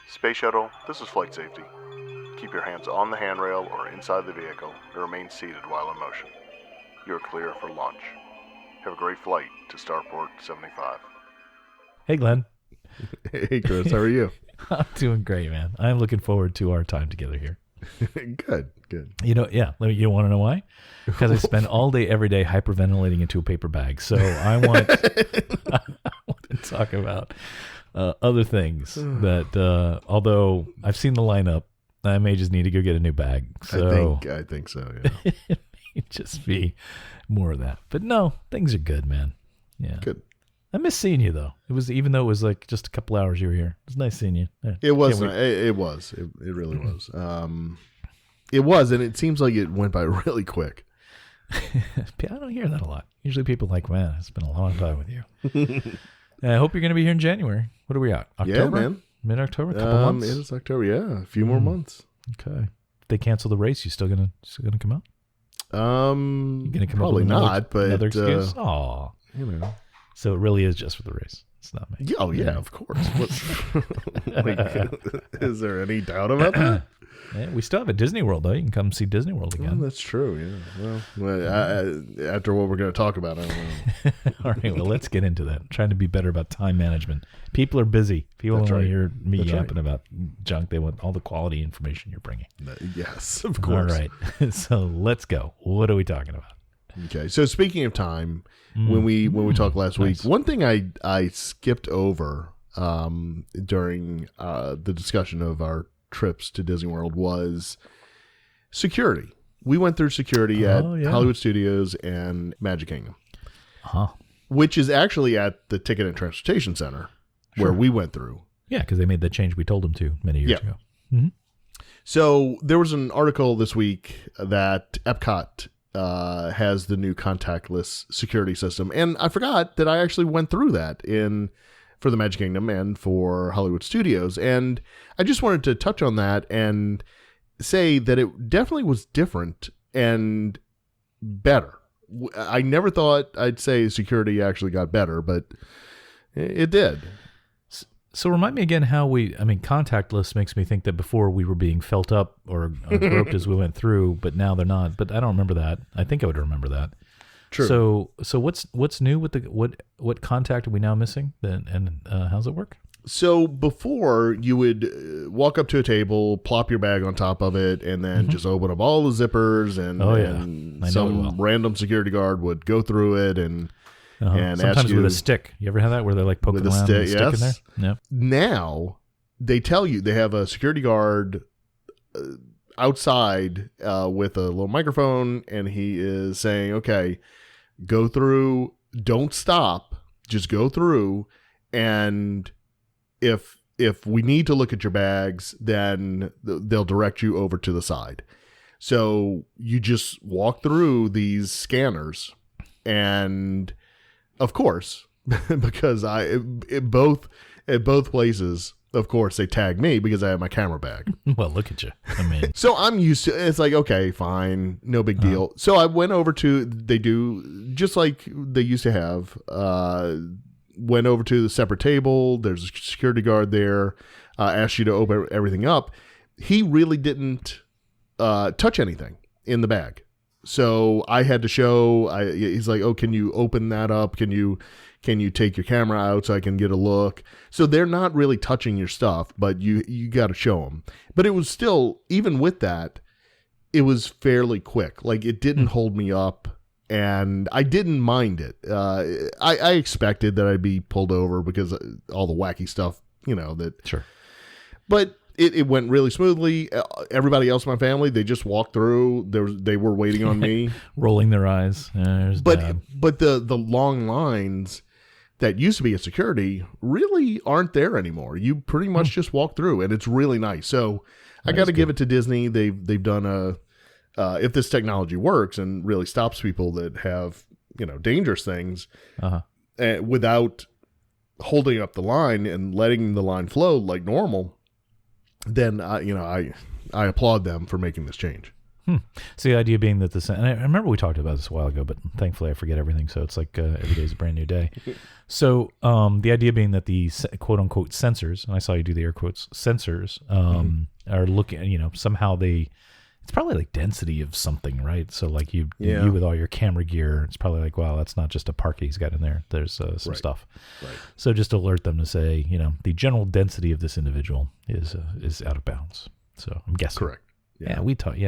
Space Shuttle, this is flight safety. Keep your hands on the handrail or inside the vehicle and remain seated while in motion. You are clear for launch. Have a great flight to Starport 75. Hey, Glenn. Hey, Chris. How are you? I'm doing great, man. I'm looking forward to our time together here. Good. You know, you want to know why? Because I spend all day, every day hyperventilating into a paper bag. So I want to talk about other things that, although I've seen the lineup, I may just need to go get a new bag. So I think so, yeah. It may just be more of that. But no, things are good, man. Yeah. Good. I miss seeing you, though. Even though it was like just a couple hours you were here. It was nice seeing you. Yeah. It was. It really was. It was, and it seems like it went by really quick. I don't hear that a lot. Usually people are like, man, it's been a long time with you. I hope you're going to be here in January. What are we at? October? Yeah, man. Mid-October? A couple months? It is October, yeah. A few more months. Okay. If they cancel the race, you still gonna come out? You gonna come probably up with not, but another excuse? Aw. you know. So it really is just for the race. It's not me. Oh yeah, of course. Is there any doubt about that? Yeah, we still have a Disney World, though. You can come see Disney World again. Well, that's true, yeah. Well, after what we're going to talk about, I don't know. All right, well, let's get into that. I'm trying to be better about time management. People are busy. People don't want to hear me yapping about junk. They want all the quality information you're bringing. Yes, of course. All right, so let's go. What are we talking about? Okay, so speaking of time, when we talked last week, one thing I skipped over during the discussion of our trips to Disney World was security. We went through security at Hollywood Studios and Magic Kingdom, which is actually at the Ticket and Transportation Center where we went through. Yeah, because they made the change we told them to many years ago. Mm-hmm. So there was an article this week that Epcot has the new contactless security system, and I forgot that I actually went through that for the Magic Kingdom and for Hollywood Studios. And I just wanted to touch on that and say that it definitely was different and better. I never thought I'd say security actually got better, but it did. So remind me again contactless makes me think that before we were being felt up or groped as we went through, but now they're not. But I don't remember that. I think I would remember that. True. So what's new with what contact are we now missing? And how's it work? So before you would walk up to a table, plop your bag on top of it, and then just open up all the zippers, and some random security guard would go through it and sometimes ask you with a stick. You ever have that where they're like poking around with a stick in there? Yeah. Now they tell you they have a security guard outside with a little microphone, and he is saying, okay, go through, don't stop, just go through, and if we need to look at your bags, then they'll direct you over to the side. So you just walk through these scanners, and of course, because at both places, of course, they tag me because I have my camera bag. Well, look at you. I mean, so I'm used to it's like, okay, fine, no big deal. So I went over to, they do just like they used to have, went over to the separate table. There's a security guard there, asked you to open everything up. He really didn't touch anything in the bag. So I had to show, he's like, oh, can you open that up? Can you take your camera out so I can get a look? So they're not really touching your stuff, but you got to show them. But it was still, even with that, it was fairly quick. Like it didn't hold me up, and I didn't mind it. I expected that I'd be pulled over because all the wacky stuff, that. Sure. But it went really smoothly. Everybody else in my family, they just walked through. They were waiting on me, rolling their eyes. But the long lines that used to be at security really aren't there anymore. You pretty much just walk through, and it's really nice. So I got to give it to Disney. They've done if this technology works and really stops people that have dangerous things without holding up the line and letting the line flow like normal, then I applaud them for making this change. So the idea being that and I remember we talked about this a while ago, but thankfully I forget everything. So it's like every day is a brand new day. So the idea being that the quote unquote sensors, and I saw you do the air quotes, sensors are looking, somehow it's probably like density of something, right? So like you with all your camera gear, it's probably like, wow, that's not just a park he's got in there. There's some stuff. Right. So just alert them to say, the general density of this individual is out of bounds. So I'm guessing. Correct. Yeah, I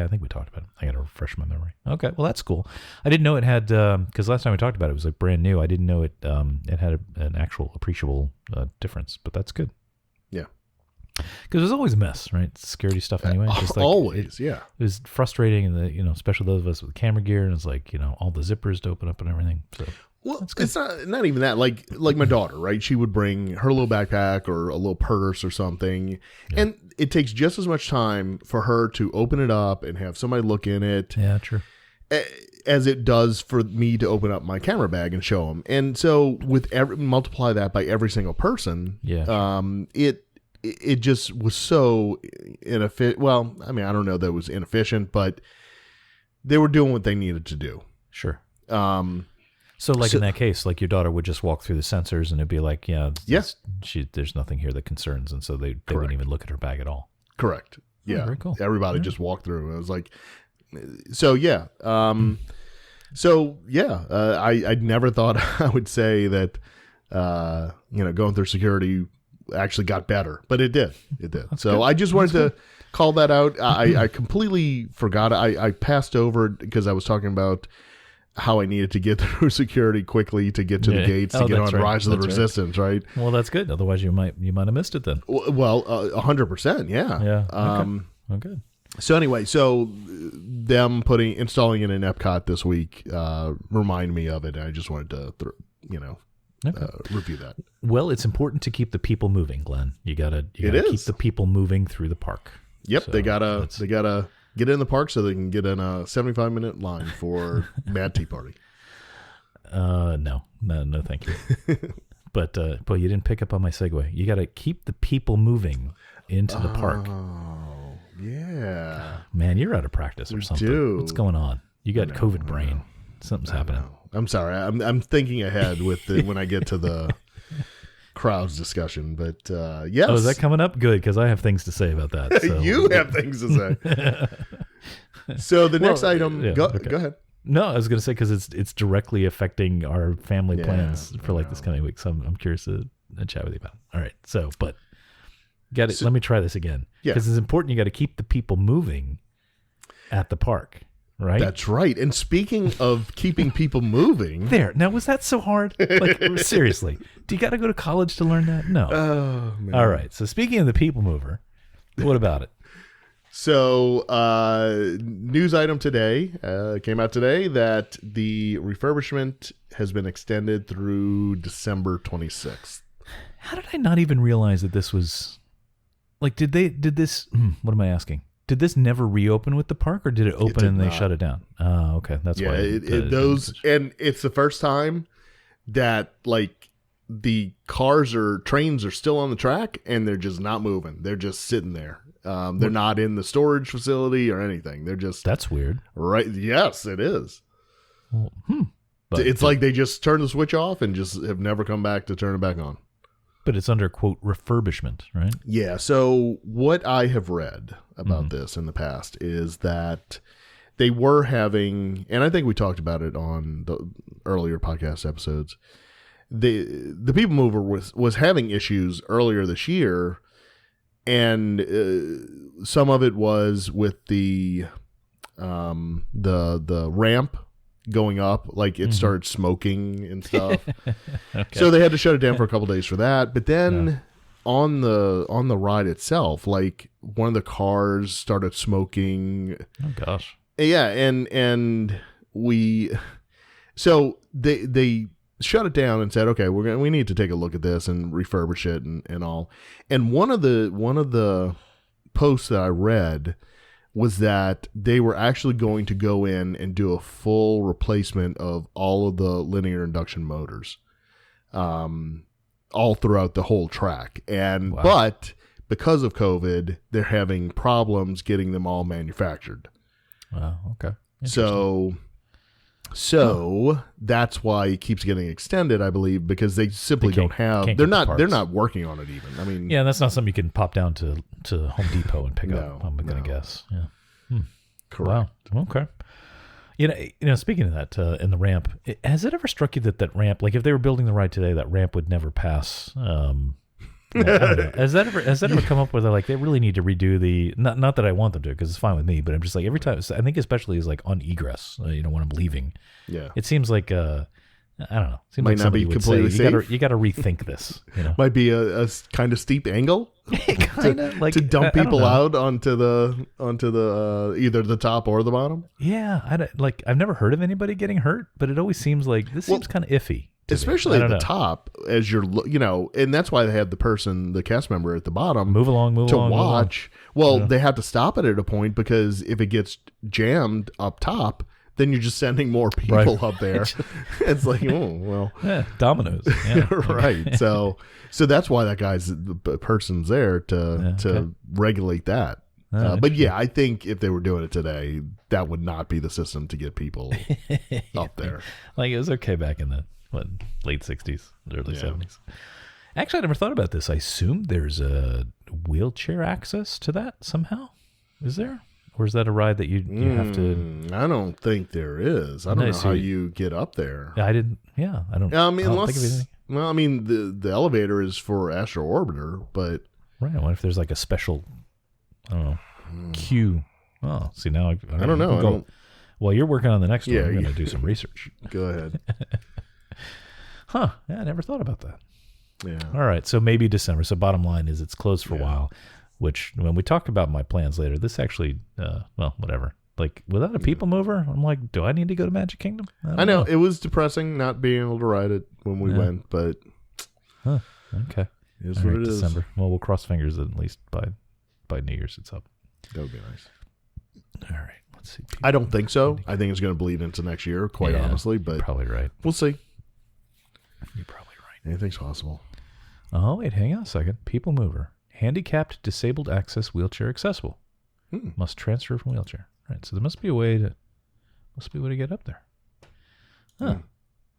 think we talked about it. I got to refresh my memory. Okay, well that's cool. I didn't know it had because last time we talked about it was like brand new. I didn't know it had an actual appreciable difference, but that's good. Yeah, because there's always a mess, right? Security stuff anyway. Just like, always, it was frustrating, and especially those of us with camera gear, and it's like all the zippers to open up and everything. So. Well, it's not even that. Like my daughter, right? She would bring her little backpack or a little purse or something, and it takes just as much time for her to open it up and have somebody look in it. Yeah, true. As it does for me to open up my camera bag and show them. And so multiply that by every single person. Yeah. It just was so inefficient. Well, I mean, I don't know that it was inefficient, but they were doing what they needed to do. Sure. So in that case, like your daughter would just walk through the sensors and it'd be like, there's nothing here that concerns. And so they wouldn't even look at her bag at all. Correct. Yeah. Oh, very cool. Everybody just walked through. It was like, I never thought I would say that, going through security actually got better, but it did. It did. So good. I just wanted to call that out. I completely forgot. I passed over it because I was talking about how I needed to get through security quickly to get to the gates to get on Rise of the Resistance, right? Well, that's good. Otherwise, you might have missed it then. Well, 100%, yeah. Yeah. Okay. Good. So anyway, them installing it in Epcot this week reminded me of it, and I just wanted to, review that. Well, it's important to keep the people moving, Glenn. You gotta keep the people moving through the park. Yep, so they gotta get in the park so they can get in a 75-minute line for Mad Tea Party. No, thank you. But you didn't pick up on my segue. You got to keep the people moving into the park. Oh, yeah. Man, you're out of practice or something. What's going on? You got COVID brain. Something's happening. I'm sorry. I'm thinking ahead with when I get to the crowds discussion, but yes. Oh, is that coming up? Good, because I have things to say about that. So. You have things to say. So the next item, go ahead. No, I was going to say because it's directly affecting our family plans for this coming week. So I'm curious to chat with you about it. All right. So, but let me try this again. Yeah. Because it's important. You got to keep the people moving at the park. Right? That's right. And speaking of keeping people moving. There. Now, was that so hard? Seriously. Do you got to go to college to learn that? No. Oh, man. All right. So speaking of the people mover, what about it? So news item today, came out today that the refurbishment has been extended through December 26th. How did I not even realize that this was what am I asking? Did this never reopen with the park, or did it open and they shut it down? Oh, okay. That's why. And it's the first time that the trains are still on the track and they're just not moving. They're just sitting there. They're not in the storage facility or anything. They're just. That's weird. Right. Yes, it is. Well, But it's like they just turn the switch off and just have never come back to turn it back on. But it's under, quote, refurbishment, right? Yeah. So what I have read about this in the past is that they were having, and I think we talked about it on the earlier podcast episodes, the People Mover was having issues earlier this year, and some of it was with the ramp going up, it started smoking and stuff. Okay. So they had to shut it down for a couple days for that. But then on the ride itself, one of the cars started smoking. Oh gosh. Yeah, and so they shut it down and said, okay, we need to take a look at this and refurbish it and all. And one of the posts that I read was that they were actually going to go in and do a full replacement of all of the linear induction motors, all throughout the whole track. And but because of COVID, they're having problems getting them all manufactured. Wow. Okay. So that's why it keeps getting extended, I believe, because they simply don't have. They're not working on it even. I mean, yeah, that's not something you can pop down to Home Depot and pick up. I'm gonna guess. Yeah. Correct. Wow. Okay. You know. Speaking of that, in the ramp, has it ever struck you that ramp, like if they were building the ride today, that ramp would never pass? I don't know. Has that ever come up where they're like, they really need to redo the, not that I want them to, because it's fine with me, but I'm just like, every time, I think especially is like on egress, when I'm leaving, it seems like, I don't know. Seems might like not be completely safe. You got to rethink this. Might be a kind of steep angle like, to dump people out onto the either the top or the bottom. Yeah. I've never heard of anybody getting hurt, but it always seems like this seems kind of iffy. Especially at the top, as you're, and that's why they have the cast member at the bottom. Move along, to watch. Well, they have to stop it at a point, because if it gets jammed up top, then you're just sending more people up there. It's like, dominoes. Yeah. Right. So that's why the person's there to regulate that. But yeah, I think if they were doing it today, that would not be the system to get people up there. Like, it was okay back in the late 60s, early 70s. Actually, I never thought about this. I assume there's a wheelchair access to that somehow. Is there? Or is that a ride that you have to... I don't think there is. I don't know how you get up there. I didn't... Yeah, I don't... I mean, the elevator is for Astro Orbiter, but... Right, what if there's like a special, I don't know, queue? Oh, see, now I don't know. Well, you're working on the next one. You're going to do some research. Go ahead. Huh. Yeah, I never thought about that. Yeah. All right. So maybe December. So bottom line is it's closed for a while, which when we talk about my plans later, this actually, whatever. Like, without a people mover, I'm like, do I need to go to Magic Kingdom? I know. It was depressing not being able to ride it when we went, but... Huh. Okay. It is what it is. December. Well, we'll cross fingers that at least by New Year's it's up. That would be nice. All right. Let's see. I don't think so. I think it's going to bleed into next year, quite honestly, but... Probably right. We'll see. You're probably right. Anything's possible. Oh, wait, hang on a second. People mover. Handicapped, disabled access, wheelchair accessible. Must transfer from wheelchair. Right. So there must be a way to get up there. Huh.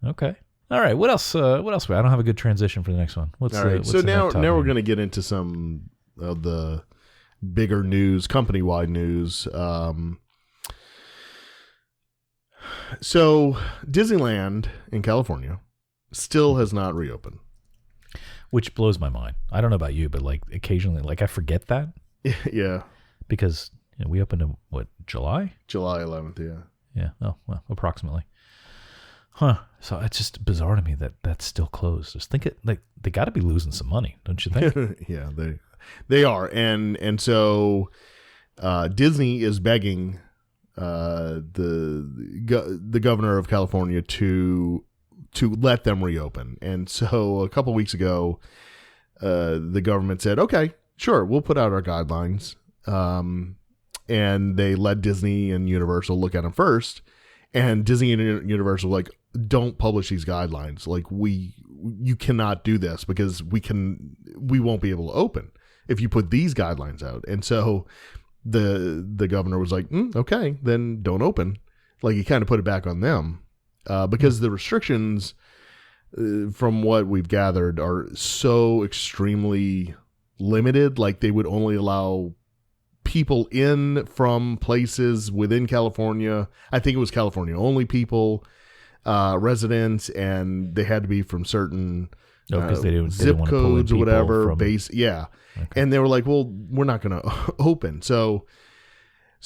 Okay. All right. What else? I don't have a good transition for the next one. All right. So now we're going to get into some of the bigger news, company-wide news. So Disneyland in California still has not reopened, which blows my mind. I don't know about you, but like occasionally, like I forget that. Yeah, because we opened in July 11th. Yeah. Oh well, approximately. Huh. So it's just bizarre to me that that's still closed. Just think they got to be losing some money, don't you think? Yeah, they are, and so Disney is begging the governor of California to let them reopen. And so a couple weeks ago, the government said, okay, sure, we'll put out our guidelines. And they let Disney and Universal look at them first. And Disney and Universal were like, don't publish these guidelines. Like, you cannot do this because we won't be able to open if you put these guidelines out. And so the governor was like, okay, then don't open. Like, he kind of put it back on them. Because the restrictions, from what we've gathered, are so extremely limited. Like, they would only allow people in from places within California. I think it was California only people, residents, and they had to be from certain zip codes or whatever. Okay. And they were like, well, we're not going to open. So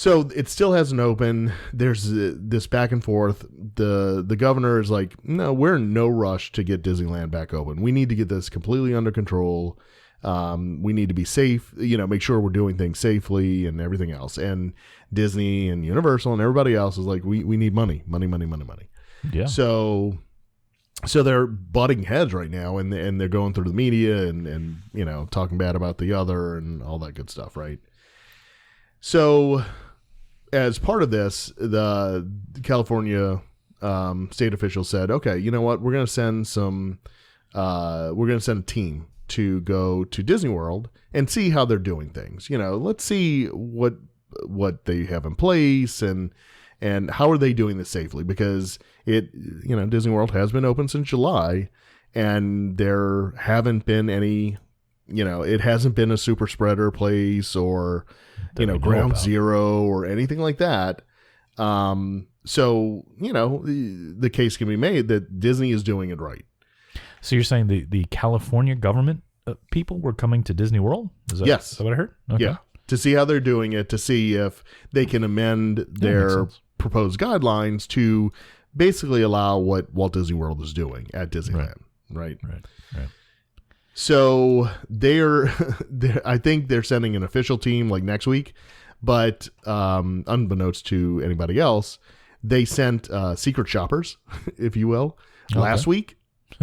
it still hasn't opened. There's this back and forth. The governor is like, no, we're in no rush to get Disneyland back open. We need to get this completely under control. We need to be safe, make sure we're doing things safely and everything else. And Disney and Universal and everybody else is like, we need money. Yeah. So they're butting heads right now, and they're going through the media and talking bad about the other and all that good stuff, right? So as part of this, the California state officials said, okay, you know what? We're going to send a team to go to Disney World and see how they're doing things. Let's see what what they have in place and how are they doing this safely? Because Disney World has been open since July, and there haven't been any, it hasn't been a super spreader place or, ground zero or anything like that. So, the case can be made that Disney is doing it right. So you're saying the California government people were coming to Disney World? Yes. Is that what I heard? Okay. Yeah. To see how they're doing it, to see if they can amend their proposed guidelines to basically allow what Walt Disney World is doing at Disneyland. Right. So I think they're sending an official team like next week, but unbeknownst to anybody else, they sent secret shoppers, if you will, last week.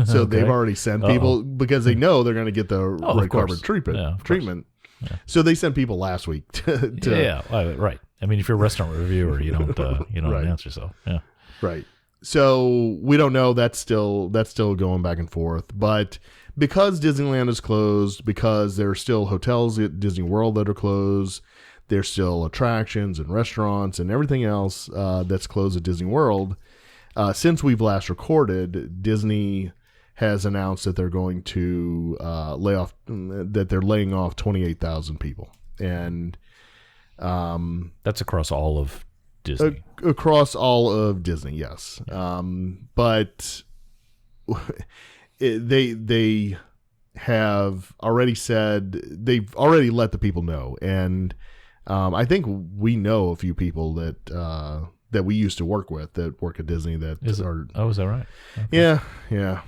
So they've already sent people because they know they're going to get the red carpet treatment. Yeah. So they sent people last week right. I mean, if you're a restaurant reviewer, you don't announce yourself. Yeah. Right. So we don't know. That's still going back and forth. But because Disneyland is closed, because there are still hotels at Disney World that are closed, there's still attractions and restaurants and everything else that's closed at Disney World. Since we've last recorded, Disney has announced that they're going to they're laying off 28,000 people. And that's across all of Disney. Across all of Disney, yes. But they have already said, they've already let the people know. And I think we know a few people that we used to work with that work at Disney is that right? Okay. Yeah.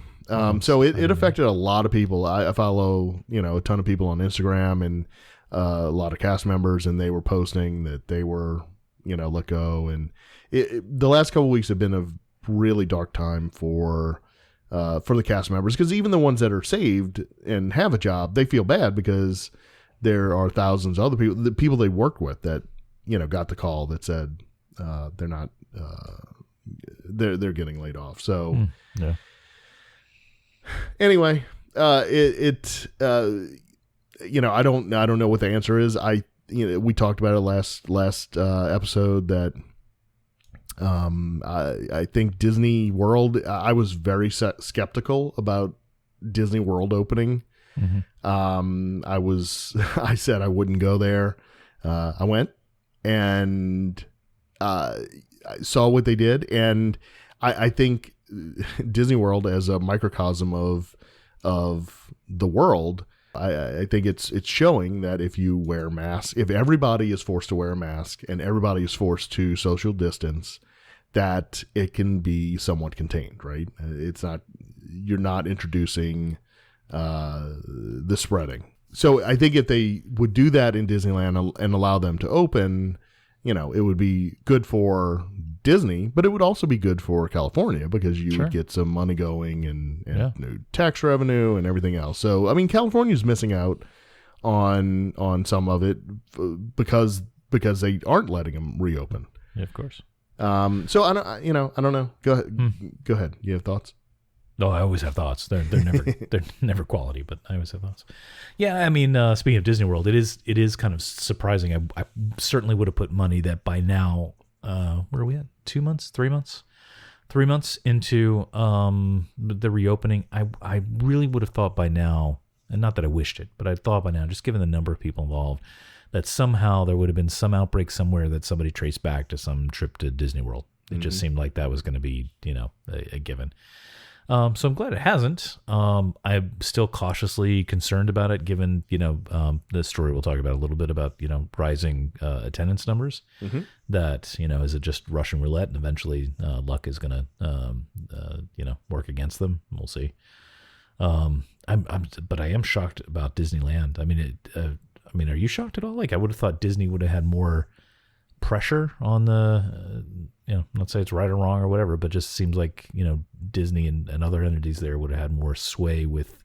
So it affected a lot of people. I follow, a ton of people on Instagram and a lot of cast members, and they were posting that they were, let go. And the last couple of weeks have been a really dark time for the cast members, because even the ones that are saved and have a job, they feel bad because there are thousands of other people, the people they worked with that, got the call that said they're not, they're getting laid off. So, Anyway, I don't know what the answer is. We talked about it last episode that I think Disney World, I was very skeptical about Disney World opening. Mm-hmm. I said I wouldn't go there. I went and I saw what they did, and I think Disney World as a microcosm of the world, I think it's showing that if you wear masks, if everybody is forced to wear a mask and everybody is forced to social distance, that it can be somewhat contained, right? You're not introducing the spreading. So I think if they would do that in Disneyland and allow them to open, it would be good for Disney, but it would also be good for California because you would get some money going and new tax revenue and everything else. So, I mean, California's missing out on some of it because they aren't letting them reopen. Yeah, of course. So I don't know. Go ahead. You have thoughts? No, I always have thoughts. They're never quality, but I always have thoughts. Yeah, I mean, speaking of Disney World, it is kind of surprising. I certainly would have put money that by now, where are we at? 2 months, 3 months, 3 months into the reopening. I really would have thought by now, and not that I wished it, but I thought by now, just given the number of people involved, that somehow there would have been some outbreak somewhere that somebody traced back to some trip to Disney World. It just seemed like that was going to be, a given. So I'm glad it hasn't. I'm still cautiously concerned about it, given, the story we'll talk about a little bit about, rising attendance numbers. Mm-hmm. That, is it just Russian roulette, and eventually luck is going to, work against them. We'll see. But I am shocked about Disneyland. I mean, are you shocked at all? Like, I would have thought Disney would have had more pressure on the, not say it's right or wrong or whatever, but just seems like, Disney and other entities there would have had more sway with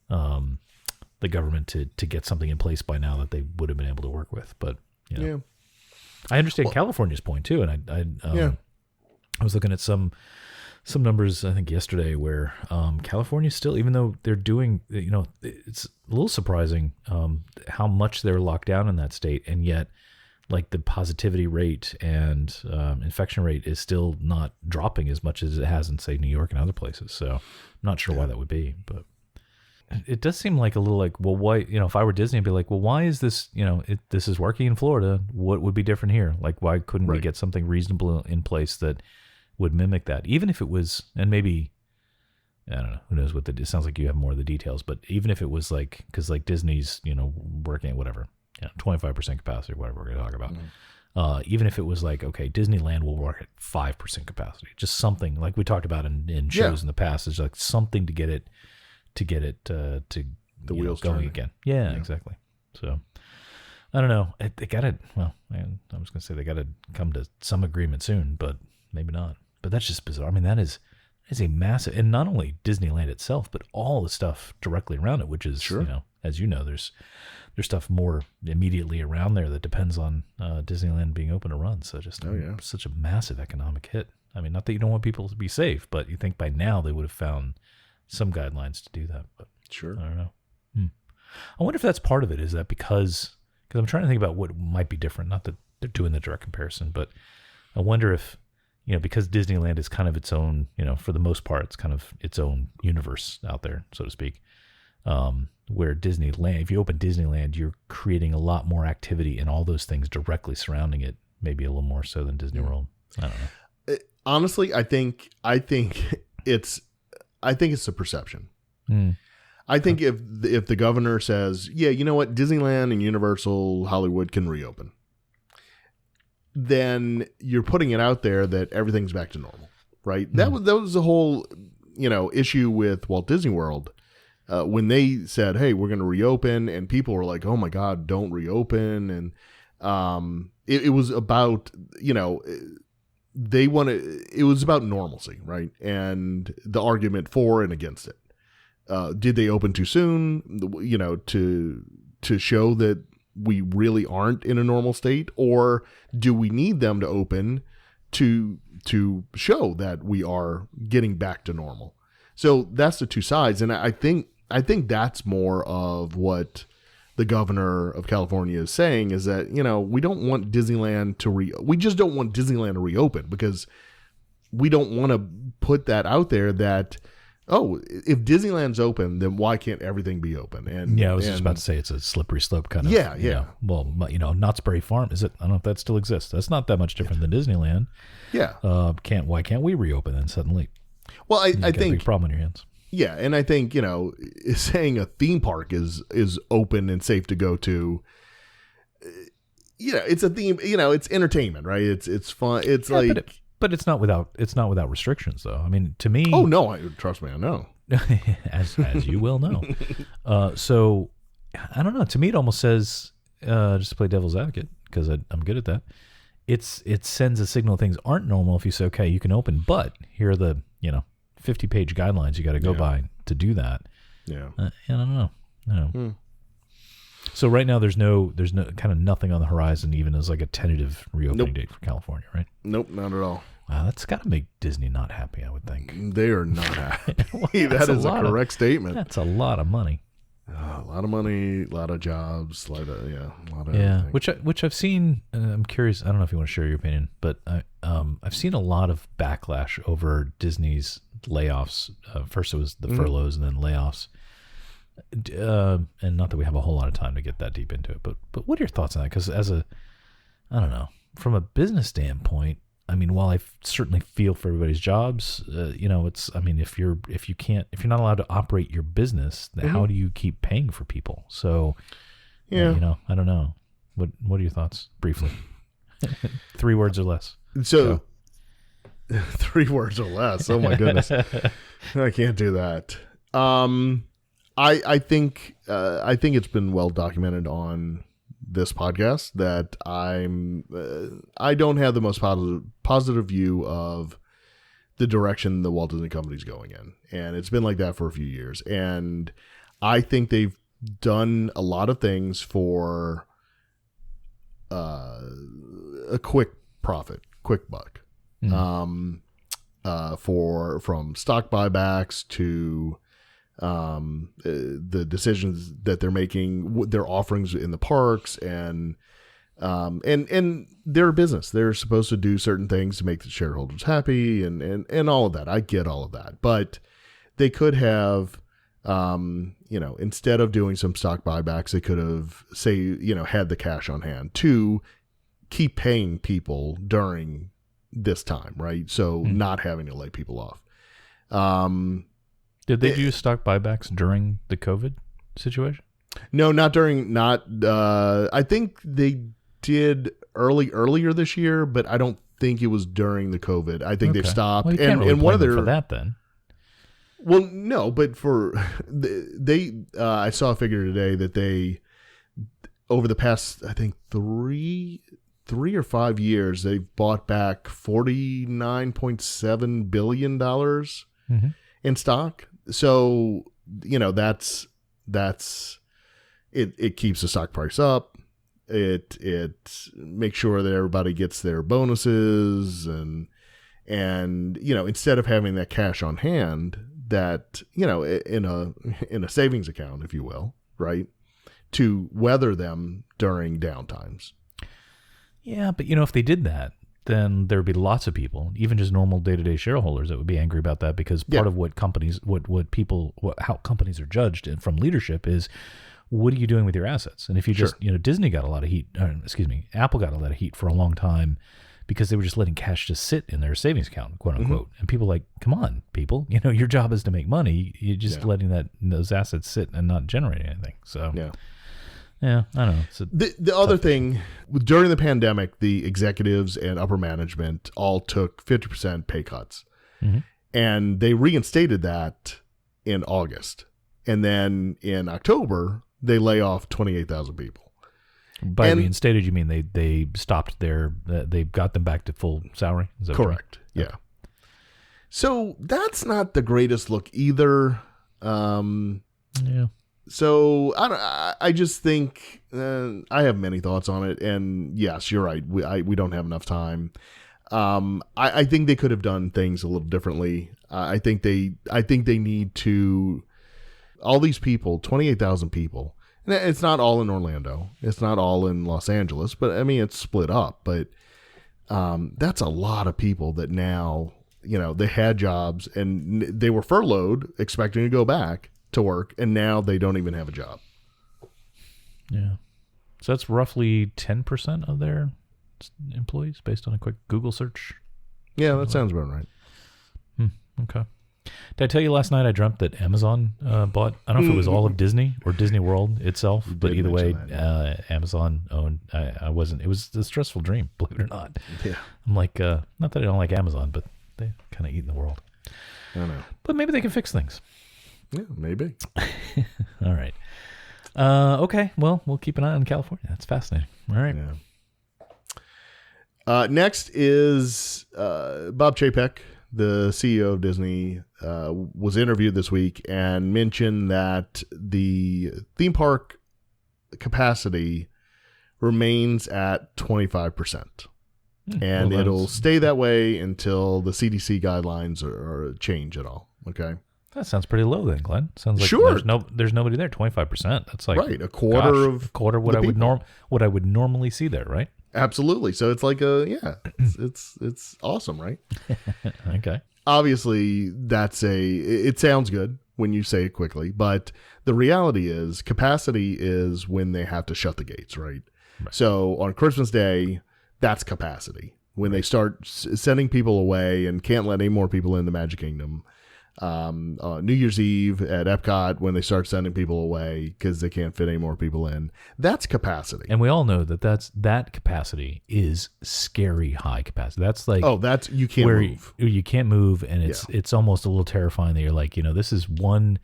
the government to get something in place by now that they would have been able to work with. But, I understand California's point too. And I was looking at some numbers, I think yesterday, where California still, even though they're doing, it's a little surprising how much they're locked down in that state. And yet like the positivity rate and infection rate is still not dropping as much as it has in, say, New York and other places. So I'm not sure why that would be, but it does seem like a little like, well, why, if I were Disney, I'd be like, well, why is this, this is working in Florida. What would be different here? Like, why couldn't we get something reasonable in place that would mimic that? Even if it was, and maybe, I don't know, who knows what it sounds like you have more of the details, but even if it was like, because like Disney's, working at whatever, 25% capacity, whatever we're going to talk about. Even if it was like, okay, Disneyland will work at 5% capacity, just something like we talked about in shows in the past, is like something to get it to the wheels going turning again. Yeah, exactly. So I don't know. They got to, well, I was going to say they got to come to some agreement soon, but maybe not. But that's just bizarre. I mean, that is a massive, and not only Disneyland itself, but all the stuff directly around it, which is, as you know, there's stuff more immediately around there that depends on Disneyland being open to run. So just such a massive economic hit. I mean, not that you don't want people to be safe, but you think by now they would have found some guidelines to do that. But sure, I don't know. I wonder if that's part of it. Is that because I'm trying to think about what might be different. Not that they're doing the direct comparison, but I wonder if, because Disneyland is kind of its own, for the most part, it's kind of its own universe out there, so to speak. Where Disneyland, if you open Disneyland, you're creating a lot more activity and all those things directly surrounding it, maybe a little more so than Disney World. I don't know. Honestly, I think it's the perception. I think if the governor says, yeah, you know what, Disneyland and Universal Hollywood can reopen, then you're putting it out there that everything's back to normal, right? That was the whole, issue with Walt Disney World. When they said, hey, we're going to reopen, and people were like, oh my God, don't reopen. And it was about, it was about normalcy, right? And the argument for and against it. Did they open too soon, to show that we really aren't in a normal state? Or do we need them to open to show that we are getting back to normal? So that's the two sides. And I think that's more of what the governor of California is saying, is that, we don't want Disneyland we just don't want Disneyland to reopen, because we don't want to put that out there that, oh, if Disneyland's open, then why can't everything be open? And I was just about to say it's a slippery slope kind of. Yeah. Well, Knott's Berry Farm, is it? I don't know if that still exists. That's not that much different than Disneyland. Yeah. Why can't we reopen then suddenly? Well, I think a big problem on your hands. Yeah, and I think, saying a theme park is open and safe to go to, it's a theme, it's entertainment, right? It's fun. It's but it's not without restrictions, though. I mean, to me. Oh no, trust me, I know. as you well know. So I don't know. To me, it almost says, just to play devil's advocate, because I'm good at that. It sends a signal things aren't normal if you say, okay, you can open, but here are the 50-page guidelines you got to go by to do that. Yeah. I don't know. So right now there's no kind of nothing on the horizon, even as like a tentative reopening date for California, right? Nope, not at all. Wow, that's got to make Disney not happy, I would think. They are not happy. Well, that is a correct statement. That's a lot of money. A lot of money, a lot of jobs, a lot of everything. Which I've seen. I'm curious. I don't know if you want to share your opinion, but I've seen a lot of backlash over Disney's layoffs. First it was the furloughs, and then layoffs. And not that we have a whole lot of time to get that deep into it, but what are your thoughts on that? Because I don't know, from a business standpoint, I mean, while I certainly feel for everybody's jobs, it's, I mean, if you're not allowed to operate your business, then how do you keep paying for people? So, I don't know. What are your thoughts briefly? 3 words or less. So 3 words or less. Oh my goodness. I can't do that. I think it's been well documented on this podcast that I don't have the most positive view of the direction the Walt Disney Company's going in, and it's been like that for a few years. And I think they've done a lot of things for a quick profit, quick buck. From stock buybacks to the decisions that they're making, their offerings in the parks, and And they're a business. They're supposed to do certain things to make the shareholders happy and all of that. I get all of that. But they could have, instead of doing some stock buybacks, they could have, had the cash on hand to keep paying people during this time, right? So not having to lay people off. Did they do stock buybacks during the COVID situation? No, I think they did earlier this year, but I don't think it was during the COVID. I think they've stopped. Well, you can't really and one of blame their them for that then. Well, no, but I saw a figure today that they, over the past, I think 3 or 5 years, they've bought back $49.7 billion in stock. So, that's it keeps the stock price up. It makes sure that everybody gets their bonuses and instead of having that cash on hand that, in a savings account, if you will, right, to weather them during downtimes. Yeah, but if they did that, then there would be lots of people, even just normal day-to-day shareholders, that would be angry about that, because part of what companies, how companies are judged from leadership is, what are you doing with your assets? And if you just, Disney got a lot of heat, Apple got a lot of heat for a long time because they were just letting cash just sit in their savings account, quote unquote. And people like, come on, people, your job is to make money. You're just letting those assets sit and not generate anything. So yeah, I don't know. The other thing, during the pandemic, the executives and upper management all took 50% pay cuts. And they reinstated that in August. And then in October, they lay off 28,000 people. By reinstated, you mean they stopped they got them back to full salary? Is that correct. Yeah. Okay. So that's not the greatest look either. Yeah. So I just think I have many thoughts on it, and yes, you're right. We don't have enough time. I think they could have done things a little differently. I think they need to. All these people, 28,000 people. And it's not all in Orlando. It's not all in Los Angeles, but I mean it's split up. But that's a lot of people that now they had jobs and they were furloughed, expecting to go back to work, and now they don't even have a job. Yeah. So that's roughly 10% of their employees based on a quick Google search. Yeah, that sounds about right. Okay. Did I tell you last night I dreamt that Amazon bought, I don't know if it was all of Disney or Disney World itself, but either way, Amazon owned, it was a stressful dream, believe it or not. Yeah. I'm like, not that I don't like Amazon, but they kind of eat in the world. I know. But maybe they can fix things. Yeah, maybe. All right. Okay. Well, we'll keep an eye on California. That's fascinating. All right. Yeah. Next is Bob Chapek, the CEO of Disney, was interviewed this week and mentioned that the theme park capacity remains at 25%. And it'll stay that way until the CDC guidelines are changed at all. Okay. That sounds pretty low then, Glenn. Sounds like there's nobody there. 25%. That's like right, a quarter what I would normally see there, right? Absolutely. So it's like it's awesome, right? Okay. Obviously, it sounds good when you say it quickly, but the reality is capacity is when they have to shut the gates, right? So on Christmas Day, that's capacity. When they start sending people away and can't let any more people in the Magic Kingdom. New Year's Eve at Epcot, when they start sending people away because they can't fit any more people in, that's capacity. And we all know that capacity is scary high capacity. That's like you can't move. You can't move, and it's almost a little terrifying that you're like, this is one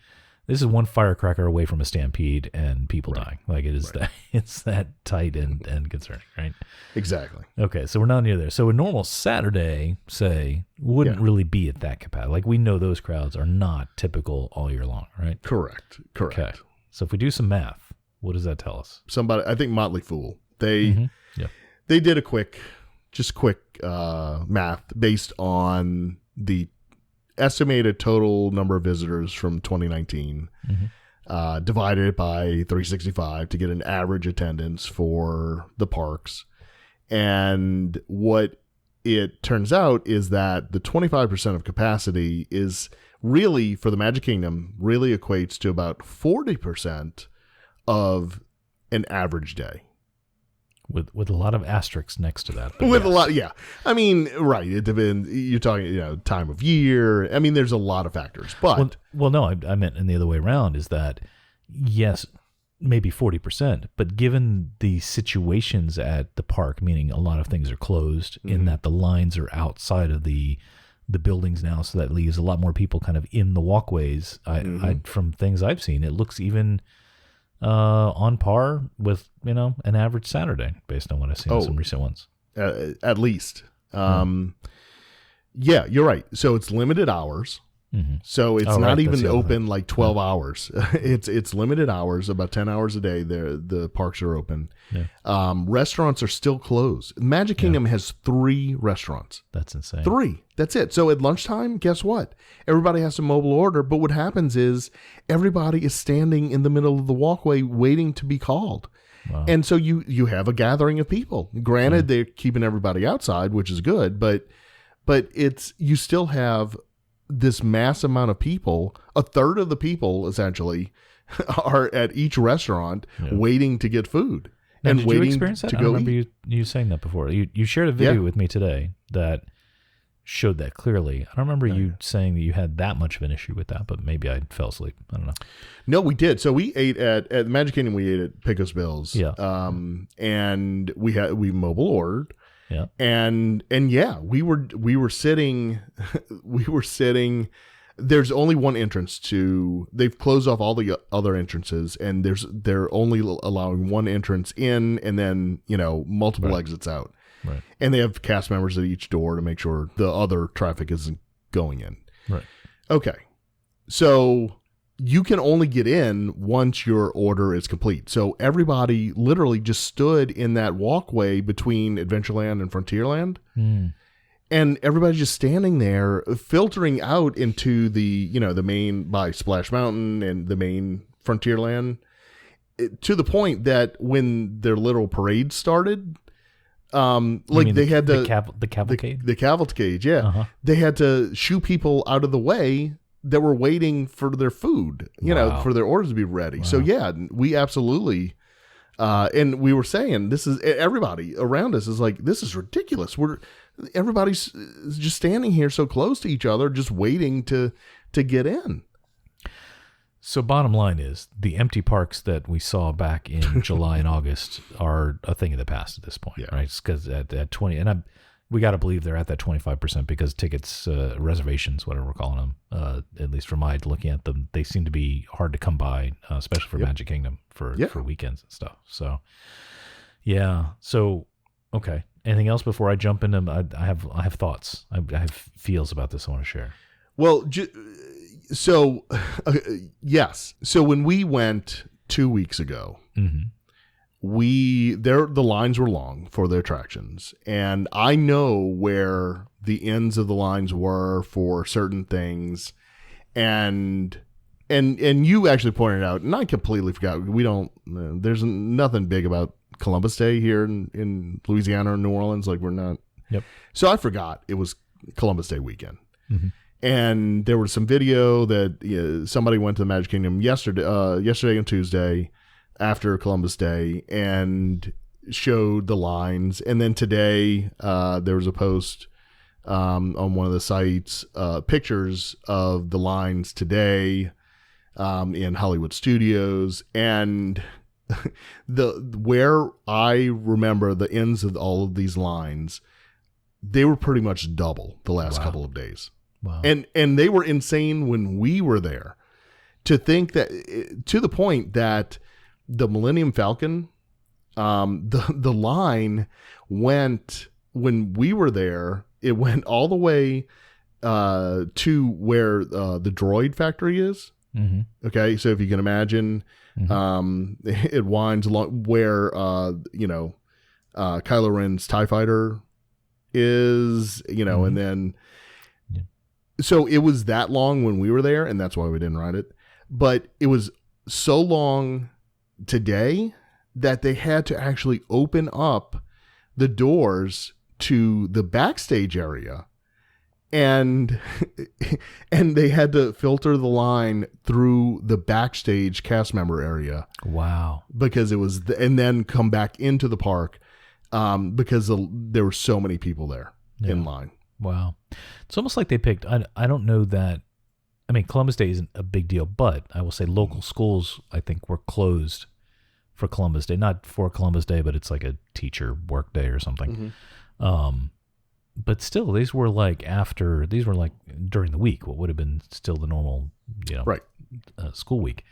firecracker away from a stampede and people dying. Like it is it's that tight and concerning, right? Exactly. Okay, so we're not near there. So a normal Saturday, say, wouldn't really be at that capacity. Like we know those crowds are not typical all year long, right? Correct. Okay. So if we do some math, what does that tell us? I think Motley Fool, they did a quick math based on the estimated total number of visitors from 2019 divided it by 365 to get an average attendance for the parks. And what it turns out is that the 25% of capacity is really, for the Magic Kingdom, really equates to about 40% of an average day. With a lot of asterisks next to that. With yes. A lot, yeah. I mean, right. It depends. You're talking, time of year. I mean, there's a lot of factors. But no, I meant in the other way around is that, yes, maybe 40%, but given the situations at the park, meaning a lot of things are closed, in that the lines are outside of the buildings now, so that leaves a lot more people kind of in the walkways. I from things I've seen, it looks even on par with an average Saturday based on what I've seen in some recent ones. At least, yeah, you're right. So it's limited hours. So it's not even open like 12 hours. It's limited hours, about 10 hours a day. The parks are open. Yeah. Restaurants are still closed. Magic Kingdom has 3 restaurants. That's insane. 3. That's it. So at lunchtime, guess what? Everybody has to mobile order. But what happens is everybody is standing in the middle of the walkway waiting to be called. Wow. And so you have a gathering of people. Granted, they're keeping everybody outside, which is good. But you still have this mass amount of people. A third of the people essentially are at each restaurant waiting to get food. Now, and did waiting you experience that? to I go remember eat. you saying that before. You shared a video with me today that showed that clearly. I don't remember you saying that you had that much of an issue with that, but maybe I fell asleep. I don't know. No, we did. So we ate at Magic Kingdom. We ate at Pecos Bill's. Yeah. And we mobile ordered. Yeah. And we were sitting. There's only one entrance to. They've closed off all the other entrances, and they're only allowing one entrance in, and then multiple exits out. Right. And they have cast members at each door to make sure the other traffic isn't going in. Right. Okay. So you can only get in once your order is complete. So everybody literally just stood in that walkway between Adventureland and Frontierland. And everybody's just standing there filtering out into the main by Splash Mountain and the main Frontierland, to the point that when their little parade started, they had the cavalcade? The cavalcade, yeah. Uh-huh. They had to shoo people out of the way that were waiting for their food, for their orders to be ready. Wow. So yeah, we absolutely, and we were saying, this is, everybody around us is like, this is ridiculous. Everybody's just standing here so close to each other, just waiting to get in. So bottom line is, the empty parks that we saw back in July and August are a thing of the past at this point, right? Because at 20, and we got to believe they're at that 25% because tickets, reservations, whatever we're calling them, at least from my looking at them, they seem to be hard to come by, especially for Magic Kingdom for weekends and stuff. So, yeah. So, okay. Anything else before I jump into? I have thoughts. I have feels about this I want to share. Well, so yes. So when we went 2 weeks ago, the lines were long for the attractions, and I know where the ends of the lines were for certain things, and you actually pointed out, and I completely forgot. There's nothing big about Columbus Day here in Louisiana or New Orleans. Like, we're not. Yep. So I forgot it was Columbus Day weekend. And there was some video that somebody went to the Magic Kingdom yesterday and Tuesday after Columbus Day and showed the lines. And then today there was a post on one of the sites, pictures of the lines today in Hollywood Studios. And where I remember the ends of all of these lines, they were pretty much double the last couple of days. Wow. And they were insane when we were there, to think that, to the point that the Millennium Falcon, the line went, when we were there, it went all the way to where the droid factory is. Okay, so if you can imagine, it winds along where Kylo Ren's TIE Fighter is, and then so it was that long when we were there, and that's why we didn't ride it. But it was so long today that they had to actually open up the doors to the backstage area, and they had to filter the line through the backstage cast member area. Wow. Because it was, and then come back into the park, because there were so many people there in line. Wow. It's almost like they picked, I don't know that, I mean, Columbus Day isn't a big deal, but I will say local schools, I think, were closed for Columbus Day. Not for Columbus Day, but it's like a teacher work day or something. But still, these were like during the week, what would have been still the normal, Right. School week.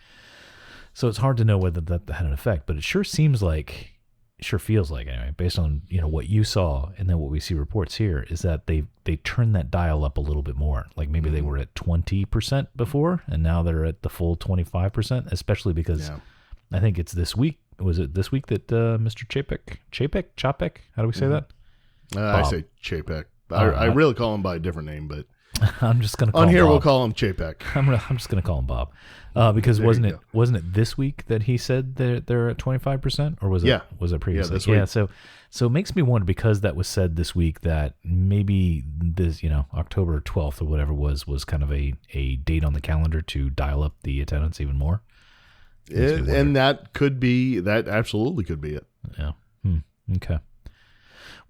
So it's hard to know whether that had an effect, but it sure feels like anyway, based on, what you saw and then what we see reports here, is that they turned that dial up a little bit more. Like maybe they were at 20% before, and now they're at the full 25%, especially because I think it's this week. Was it this week that Mr. Chapek? How do we say that? I say Chapek. I really call him by a different name, but I'm just going to call on him here Bob. we'll call him Chapek. I'm just going to call him Bob, because wasn't it this week that he said they're at 25%, or was it previously? This week. So it makes me wonder, because that was said this week, that maybe this October 12th or whatever was kind of a date on the calendar to dial up the attendance even more. And that absolutely could be it. Yeah. Okay.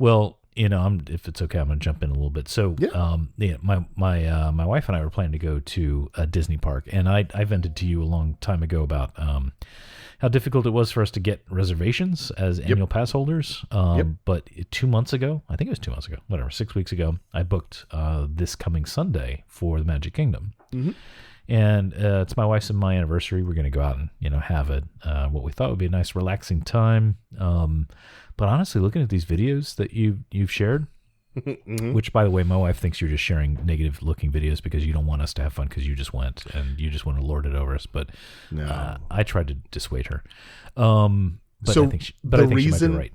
Well, if it's okay, I'm going to jump in a little bit. So, my wife and I were planning to go to a Disney park, and I vented to you a long time ago about how difficult it was for us to get reservations as annual pass holders. But 2 months ago, I think it was 2 months ago, 6 weeks ago, I booked this coming Sunday for the Magic Kingdom. And it's my wife's and my anniversary. We're going to go out and have what we thought would be a nice, relaxing time. But honestly, looking at these videos that you've shared, which, by the way, my wife thinks you're just sharing negative-looking videos because you don't want us to have fun because you just went and you just want to lord it over us. But I tried to dissuade her. But I think she might be right.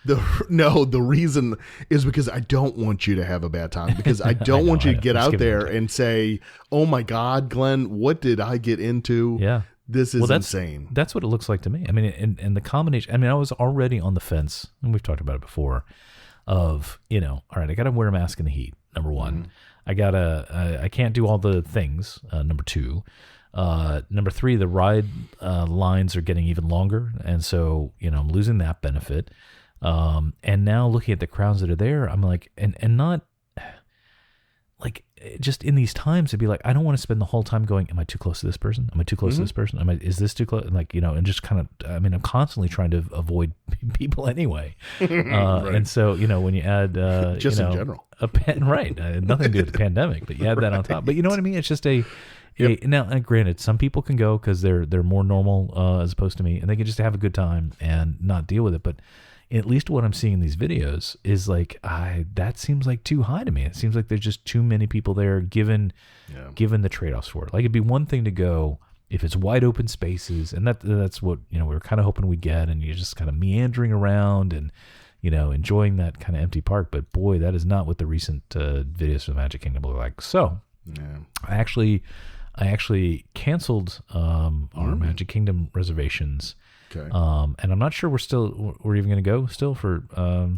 The reason is because I don't want you to have a bad time, because I don't want you to get out there and say, "Oh my God, Glenn, what did I get into?" Yeah. This is insane. That's what it looks like to me. I mean, and the combination, I was already on the fence, and we've talked about it before, of, all right, I got to wear a mask in the heat, number one. I can't do all the things, number two. Number three, the ride lines are getting even longer, and so, I'm losing that benefit. And now looking at the crowds that are there, I'm like, and not like, just in these times to be like, I don't want to spend the whole time going, am I too close to this person? Am I too close to this person? Is this too close? Like, and just kind of, I'm constantly trying to avoid people anyway. Right. And so, when you add, just in general, right. Nothing to do with the pandemic, but you add that on top, but you know what I mean? It's just now, and granted, some people can go cause they're more normal, as opposed to me, and they can just have a good time and not deal with it. But at least what I'm seeing in these videos is like, that seems like too high to me. It seems like there's just too many people there given the trade-offs for it. Like, it'd be one thing to go if it's wide open spaces, and that's what, we were kind of hoping we'd get, and you're just kind of meandering around and, enjoying that kind of empty park. But boy, that is not what the recent videos from Magic Kingdom look like. So I actually canceled our Magic Kingdom reservations. Okay. And I'm not sure we're even going to go still for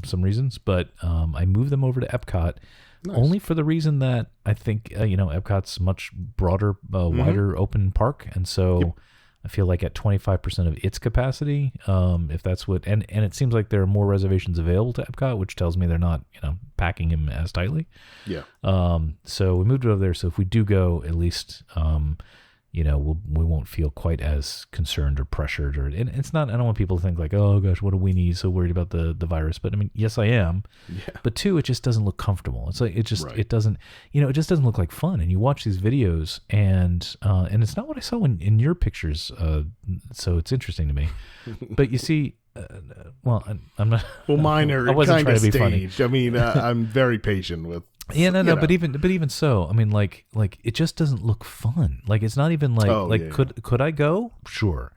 some reasons, but I moved them over to Epcot only for the reason that I think Epcot's much broader, wider open park, and so I feel like at 25% of its capacity, if that's what, and it seems like there are more reservations available to Epcot, which tells me they're not packing him as tightly. Yeah. So we moved it over there. So if we do go, at least we won't feel quite as concerned or pressured, and it's not, I don't want people to think like, oh gosh, what a weenie, he's so worried about the virus. But yes, I am. Yeah. But two, it just doesn't look comfortable. It's like, it doesn't, it just doesn't look like fun. And you watch these videos and it's not what I saw in your pictures. So it's interesting to me, but you see, I'm not, well, mine are kind of staged. I'm very patient with, no, but even so, like it just doesn't look fun. Like, it's not even like, could I go? Sure.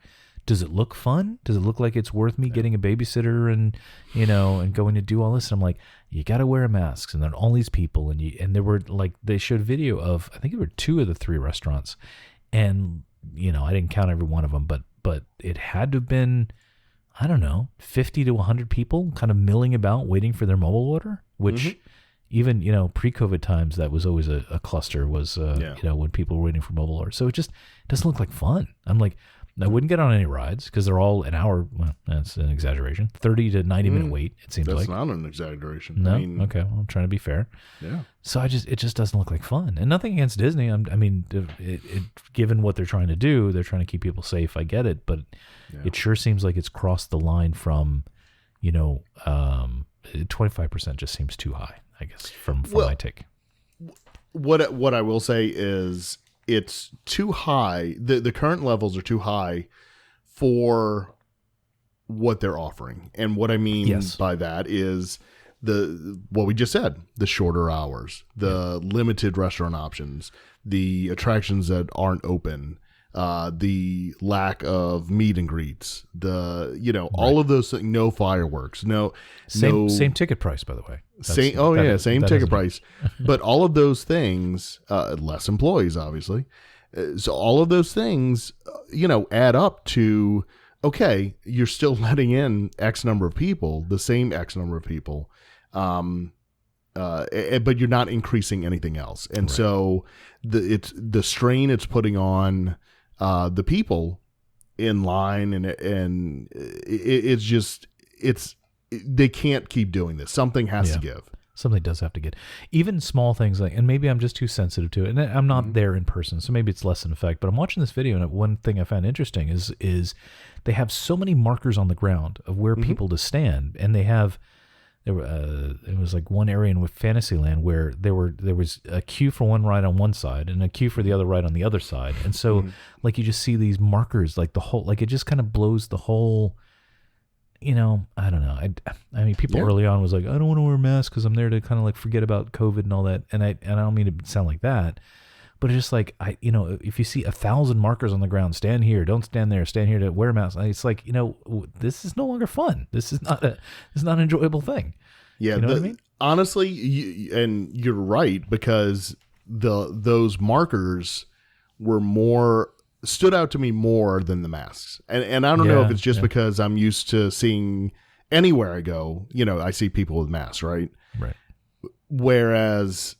Does it look fun? Does it look like it's worth me getting a babysitter and and going to do all this? And I'm like, you got to wear masks, and then all these people, and there were, like, they showed video of, I think it were 2 of the 3 restaurants, and I didn't count every one of them, but it had to have been, I don't know, 50 to 100 people kind of milling about waiting for their mobile order, which even, pre-COVID times, that was always a cluster was, when people were waiting for mobile orders. So it doesn't look like fun. I'm like, I wouldn't get on any rides because they're all an hour. Well, that's an exaggeration. 30 to 90 minute wait, it seems like. That's not an exaggeration. No? Okay. Well, I'm trying to be fair. Yeah. So it just doesn't look like fun. And nothing against Disney. Given what they're trying to do, they're trying to keep people safe. I get it. But it sure seems like it's crossed the line from, 25% just seems too high, I guess, from my take. What I will say is, it's too high. The current levels are too high for what they're offering. And what I mean by that is what we just said, the shorter hours, the limited restaurant options, the attractions that aren't open, the lack of meet and greets, all of those things, no fireworks, same ticket price, by the way. Same ticket price. But all of those things, less employees, obviously. So all of those things, add up to, okay, you're still letting in X number of people, the same X number of people, but you're not increasing anything else. And so the strain it's putting on the people in line, and they can't keep doing this. Something has to give. Something does have to get. Even small things like, and maybe I'm just too sensitive to it, and I'm not there in person, so maybe it's less in effect. But I'm watching this video, and one thing I found interesting is they have so many markers on the ground of where people to stand, and it was like one area in Fantasyland where there was a queue for one ride on one side and a queue for the other ride on the other side, and so like you just see these markers, like the whole, like it just kind of blows the whole. I don't know. I mean, people early on was like, I don't want to wear a mask because I'm there to kind of like forget about COVID and all that. And I don't mean to sound like that, but it's just like, if you see 1,000 markers on the ground, stand here, don't stand there, stand here to wear a mask. It's like, this is no longer fun. This is not an enjoyable thing. Yeah. You know what I mean? Honestly, you're right, because those markers stood out to me more than the masks. And I don't know if it's just because I'm used to seeing anywhere I go, I see people with masks, right? Right. Whereas,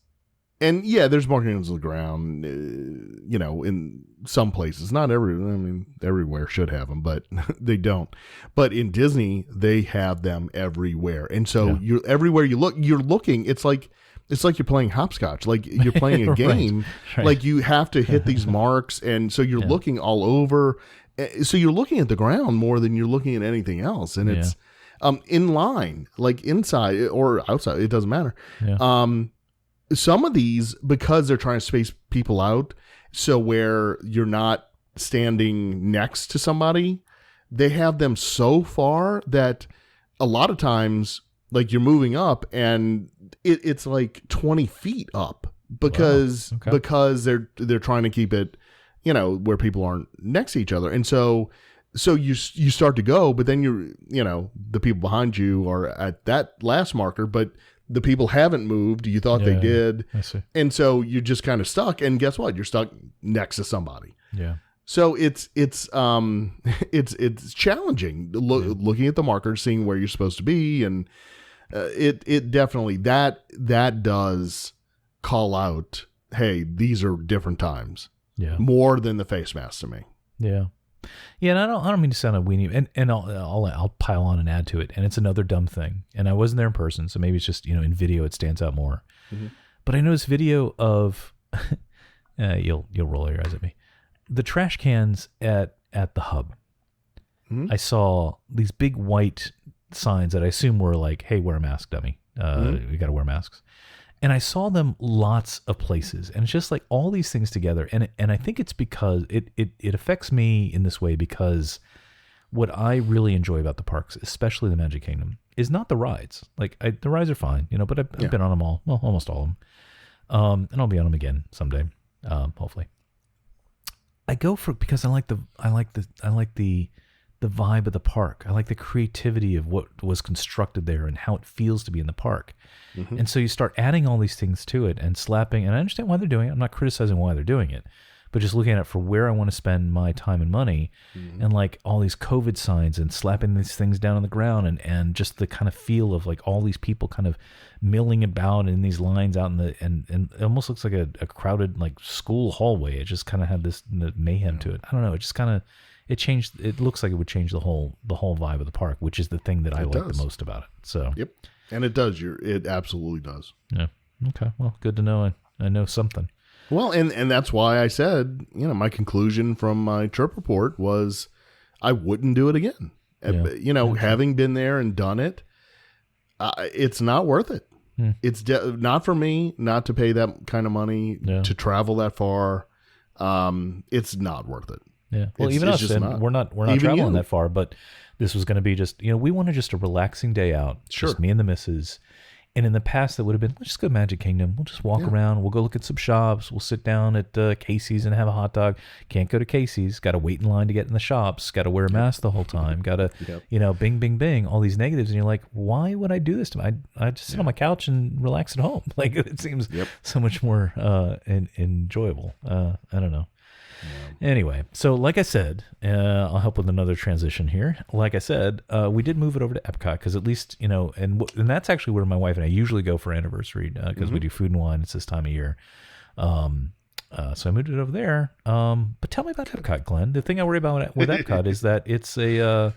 there's markings on the ground, in some places, not everywhere should have them, but they don't. But in Disney, they have them everywhere. And so everywhere you look, you're looking, it's like you're playing hopscotch, like you're playing a game. Right. Like you have to hit these marks, and so you're looking all over. So you're looking at the ground more than you're looking at anything else, and it's in line, like inside or outside, it doesn't matter. Yeah. Some of these, because they're trying to space people out, so where you're not standing next to somebody, they have them so far that a lot of times, like you're moving up and it's like 20 feet up because they're trying to keep it, where people aren't next to each other. And so you start to go, but then the people behind you are at that last marker, but the people haven't moved. You thought they did. I see. And so you're just kind of stuck, and guess what? You're stuck next to somebody. Yeah. So it's challenging looking at the markers, seeing where you're supposed to be, and it definitely that does call out, hey, these are different times. Yeah. More than the face mask to me. Yeah. Yeah, and I don't mean to sound a weenie, and I'll pile on and add to it, and it's another dumb thing. And I wasn't there in person, so maybe it's just in video it stands out more. Mm-hmm. But I noticed video of you'll roll your eyes at me. The trash cans at the hub. Mm-hmm. I saw these big white signs that I assume were like, "Hey, wear a mask, dummy. We got to wear masks." And I saw them lots of places, and it's just like all these things together. And I think it's because it affects me in this way, because what I really enjoy about the parks, especially the Magic Kingdom, is not the rides. Like the rides are fine, but I've been on them all, well, almost all of them. And I'll be on them again someday, hopefully. I go for because I like the vibe of the park. I like the creativity of what was constructed there and how it feels to be in the park. Mm-hmm. And so you start adding all these things to it and slapping, and I understand why they're doing it. I'm not criticizing why they're doing it, but just looking at it for where I want to spend my time and money, and like all these COVID signs and slapping these things down on the ground, and just the kind of feel of like all these people kind of milling about in these lines out in the, and it almost looks like a crowded like school hallway. It just kind of had this mayhem to it. I don't know. It just kind of, it changed. It looks like it would change the whole vibe of the park, which is the thing that I like the most about it. So yep, and it does. It absolutely does. Yeah. Okay. Well, good to know. I know something. Well, and that's why I said, my conclusion from my trip report was I wouldn't do it again. Yeah. Having been there and done it, it's not worth it. It's not for me, not to pay that kind of money to travel that far. It's not worth it. Yeah. Well, even us, and we're not traveling that far, but this was going to be just, we wanted just a relaxing day out. Sure. Just me and the missus. And in the past, that would have been, let's just go to Magic Kingdom. We'll just walk around. We'll go look at some shops. We'll sit down at Casey's and have a hot dog. Can't go to Casey's. Got to wait in line to get in the shops. Got to wear a mask the whole time. Got to, bing, bing, bing, all these negatives. And you're like, why would I do this to me? I just sit on my couch and relax at home. Like, it seems so much more enjoyable. I don't know. Yeah. Anyway, so like I said, I'll help with another transition here. Like I said, we did move it over to Epcot because at least, and that's actually where my wife and I usually go for anniversary because we do Food and Wine. It's this time of year. So I moved it over there. But tell me about Epcot, Glenn. The thing I worry about with Epcot is that it's a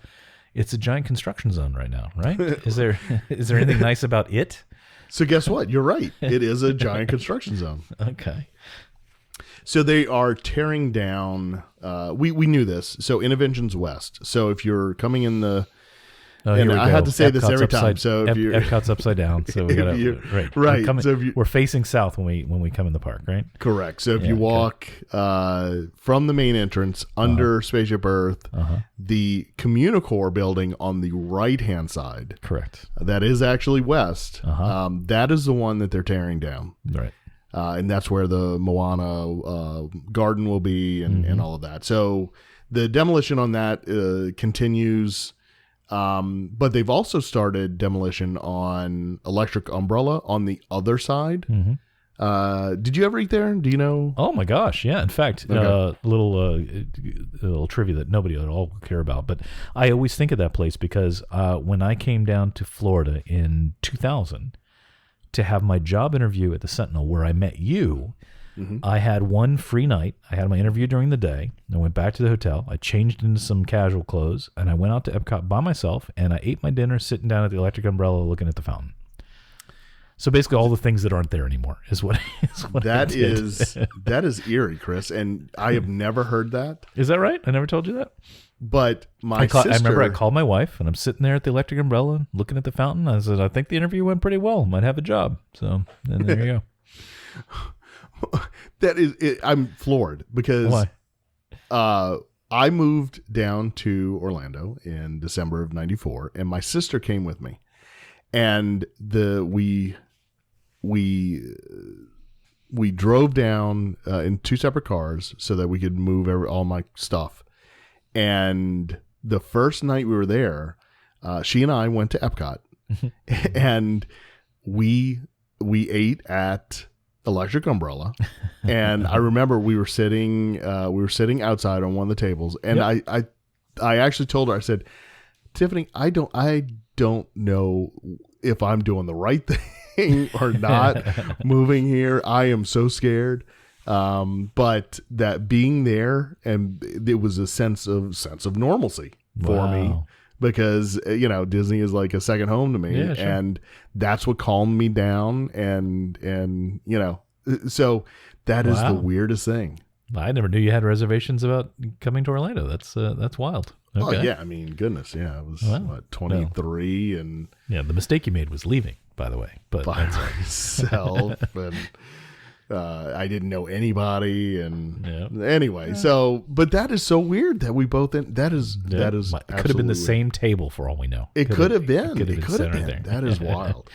giant construction zone right now, right? Is there anything nice about it? So guess what? You're right. It is a giant construction zone. Okay. So they are tearing down. We knew this. So Innovations West. So if you're coming in the, and I had to say this every time. So if you're Epcot's upside down, so we got to right. So we're facing south when we come in the park, right? Correct. So if you walk from the main entrance under Spaceship Earth, the Communicore building on the right hand side, correct. That is actually west. That is the one that they're tearing down. Right. And that's where the Moana garden will be and all of that. So the demolition on that continues. But they've also started demolition on Electric Umbrella on the other side. Did you ever eat there? Do you know? Oh my gosh. Yeah. In fact, little trivia that nobody at all will care about, but I always think of that place because when I came down to Florida in 2000, to have my job interview at the Sentinel where I met you, I had one free night. I had my interview during the day. I went back to the hotel. I changed into some casual clothes, and I went out to Epcot by myself, and I ate my dinner sitting down at the Electric Umbrella looking at the fountain. So basically all the things that aren't there anymore is what that is eerie, Chris, and I have never heard that. Is that right? I never told you that? But I remember I called my wife, and I'm sitting there at the Electric Umbrella looking at the fountain. I said, I think the interview went pretty well. Might have a job. So, and there you go. That is it. I'm floored because I moved down to Orlando in December of '94, and my sister came with me, and we drove down in two separate cars so that we could move all my stuff. And the first night we were there, she and I went to Epcot, and we ate at Electric Umbrella. And I remember we were sitting outside on one of the tables, and I actually told her, I said, Tiffany, I don't know if I'm doing the right thing or not moving here. I am so scared. But that being there, and it was a sense of normalcy for me, because Disney is like a second home to me, and that's what calmed me down, and so that is the weirdest thing. I never knew you had reservations about coming to Orlando. That's wild. Okay. Oh yeah, I mean, goodness, yeah, it was 23, and the mistake you made was leaving, by the way, but by myself and. I didn't know anybody, and anyway, so but that is so weird that we both that is it could have been the same table for all we know. It could have been. It could have been. That is wild.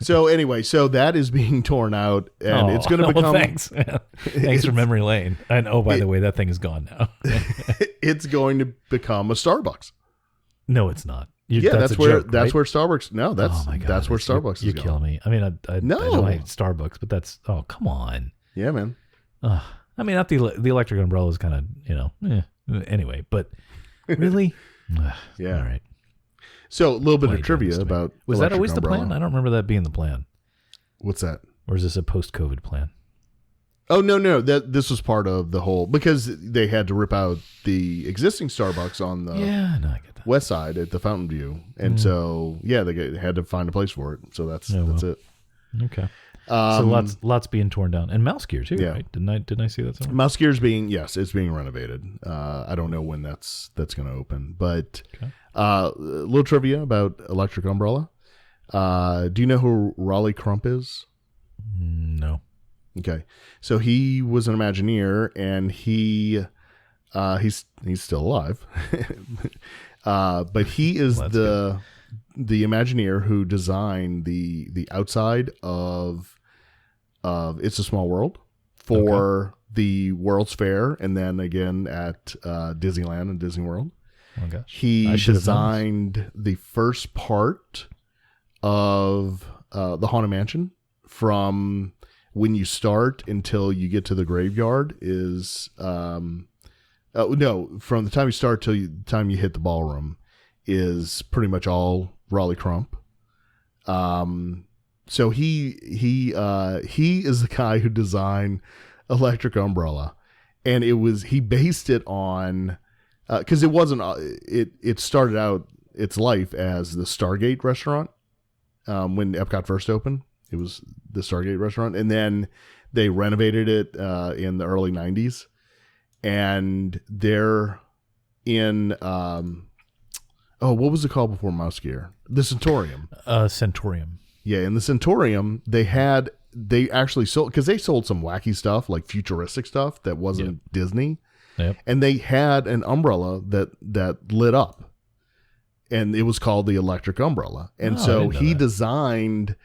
So anyway, so that is being torn out, and it's going to become. Thanks. Thanks for memory lane. And by the way, that thing is gone now. It's going to become a Starbucks. No, it's not. That's where joke, right? where Starbucks. No, that's where Starbucks is. You're killing me. I mean, I know I hate Starbucks, but that's come on. Yeah, man. I mean, not the electric umbrella is kind of, anyway, but really? Yeah. All right. So a little bit Why of trivia about Was that electric always umbrella. the plan? I don't remember that being the plan. What's that? Or is this a post-COVID plan? Oh, no. This was part of the whole, because they had to rip out the existing Starbucks on the Yeah, no, I get that. west side at the Fountain View. And so, they had to find a place for it. So that's it. Okay. So lots being torn down. And Mouse Gear, too, Yeah. right? Didn't I see that somewhere? Mouse Gear's it's being renovated. I don't know when that's going to open. But a little trivia about Electric Umbrella. Do you know who Raleigh Crump is? No. Okay, so he was an Imagineer, and he's still alive, but he is the Imagineer who designed the outside of It's a Small World for the World's Fair, and then again at Disneyland and Disney World. Oh gosh, he designed the first part of the Haunted Mansion from when you start until you get to the graveyard is from the time you start till the time you hit the ballroom is pretty much all Raleigh Crump. So he is the guy who designed Electric Umbrella, and he based it on because it wasn't it started out its life as the Stargate restaurant when Epcot first opened. It was the Stargate restaurant, and then they renovated it in the early 90s, and they're in what was it called before Mouse Gear? The Centaurium. Centaurium. Yeah, in the Centaurium, they actually sold, because they sold some wacky stuff, like futuristic stuff that wasn't Disney. Yep. And they had an umbrella that lit up, and it was called the Electric Umbrella. And so he designed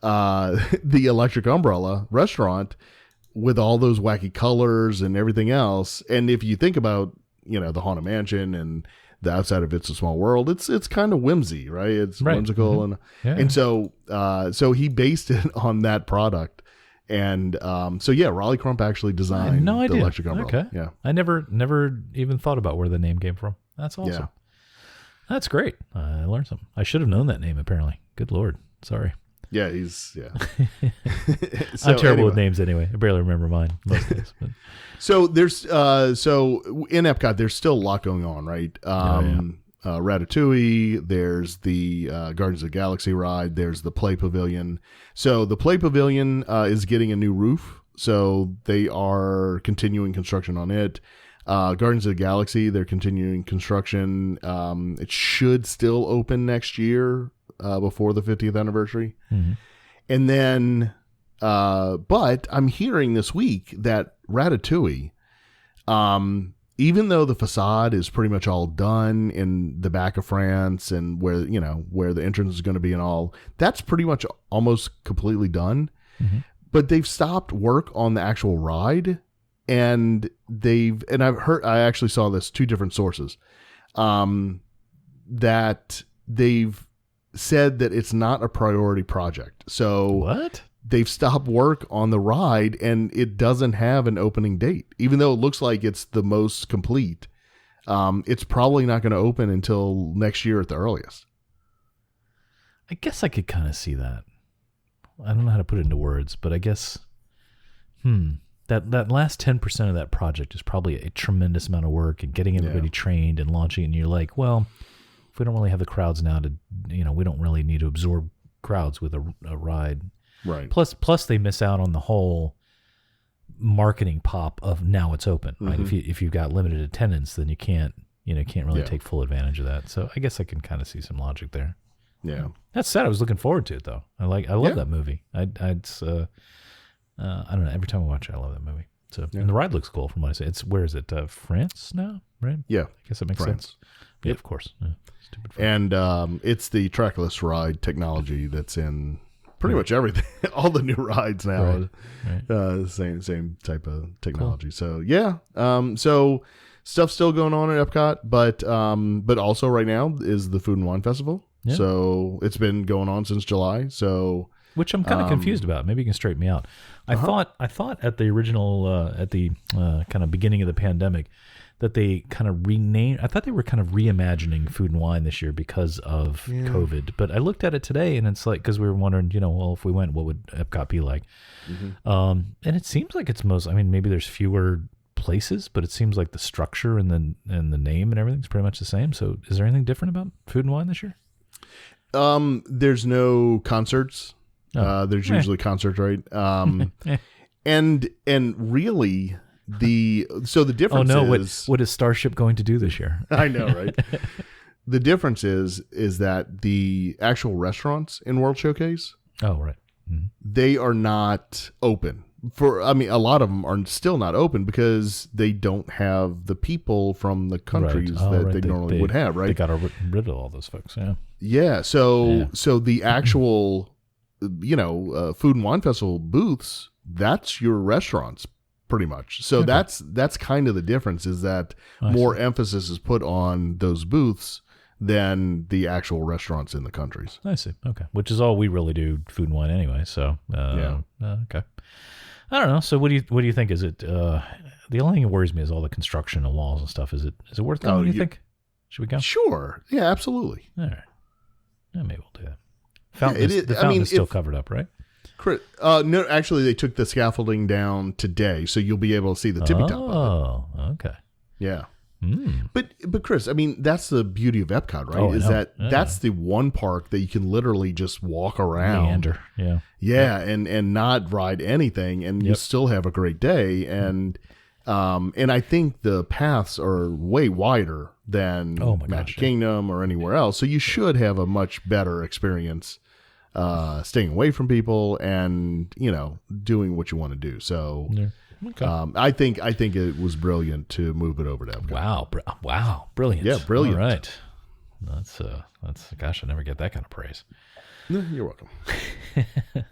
the Electric Umbrella restaurant with all those wacky colors and everything else. And if you think about, the Haunted Mansion and the outside of It's a Small World, it's kind of whimsy, right? It's whimsical. And so he based it on that product. And Raleigh Crump actually designed the Electric Umbrella. Okay. Yeah. I never even thought about where the name came from. That's awesome. Yeah. That's great. I learned something. I should have known that name, apparently. Good Lord. Sorry. Yeah, I'm terrible with names anyway. I barely remember mine most days. But. So there's in Epcot there's still a lot going on, right? Ratatouille, there's the Guardians of the Galaxy ride, there's the Play Pavilion. So the Play Pavilion is getting a new roof, so they are continuing construction on it. Guardians of the Galaxy, they're continuing construction. It should still open next year. Before the 50th anniversary. Mm-hmm. And then, but I'm hearing this week that Ratatouille, even though the facade is pretty much all done in the back of France and where the entrance is going to be and all, that's pretty much almost completely done. Mm-hmm. But they've stopped work on the actual ride, and I actually saw this, two different sources, that they've said that it's not a priority project. So what? They've stopped work on the ride, and it doesn't have an opening date, even though it looks like it's the most complete. It's probably not going to open until next year at the earliest. I guess I could kind of see that. I don't know how to put it into words, but I guess, that last 10% of that project is probably a tremendous amount of work and getting everybody trained and launching. And you're like, well, if we don't really have the crowds now to, we don't really need to absorb crowds with a ride. Right. Plus they miss out on the whole marketing pop of now it's open, right? Mm-hmm. If you've got limited attendance, then you can't really take full advantage of that. So I guess I can kind of see some logic there. Yeah. That said, I was looking forward to it though. I love that movie. I don't know. Every time I watch it, I love that movie. So and the ride looks cool from what I say. Where is it? France now, right? Yeah. I guess that makes sense. Yeah, of course. Yeah. Stupid France. And it's the trackless ride technology that's in pretty much everything. All the new rides now, right. Same type of technology. Cool. So so stuff's still going on at Epcot, but also right now is the Food and Wine Festival. Yeah. So it's been going on since July. So which I'm kind of confused about. Maybe you can straighten me out. I thought at the original at the kind of beginning of the pandemic that they kind of renamed. I thought they were kind of reimagining Food and Wine this year because of COVID. But I looked at it today, and it's like, because we were wondering, well, if we went, what would Epcot be like? And it seems like it's most. I mean, maybe there's fewer places, but it seems like the structure and the name and everything's pretty much the same. So, is there anything different about Food and Wine this year? There's no concerts. There's usually concerts, right? And really. The difference is what is Starship going to do this year? I know, right? The difference is that the actual restaurants in World Showcase, they are not open. A lot of them are still not open because they don't have the people from the countries that they normally would have, right? They got rid of all those folks, yeah. Yeah, so the actual, Food and Wine Festival booths, that's your restaurants. Pretty much. So that's kind of the difference, is that more emphasis is put on those booths than the actual restaurants in the countries. I see. Okay. Which is all we really do, Food and Wine anyway. So, okay. I don't know. So what do you think? Is it, the only thing that worries me is all the construction and walls and stuff. Is it worth going, you think? Should we go? Sure. Yeah, absolutely. All right. Yeah, maybe we'll do that. The fountain is still covered up, right? No, actually, they took the scaffolding down today, so you'll be able to see the tippy top of it. Oh, okay. Yeah. But Chris, I mean, that's the beauty of Epcot, right? That's the one park that you can literally just walk around. Meander. Yeah. Yeah, and not ride anything, and you still have a great day. And I think the paths are way wider than Magic Kingdom or anywhere else, so you should have a much better experience. Staying away from people and doing what you want to do. So I think it was brilliant to move it over to Epcot. Wow, brilliant. Yeah, brilliant. All right, that's gosh, I never get that kind of praise. No, you're welcome. All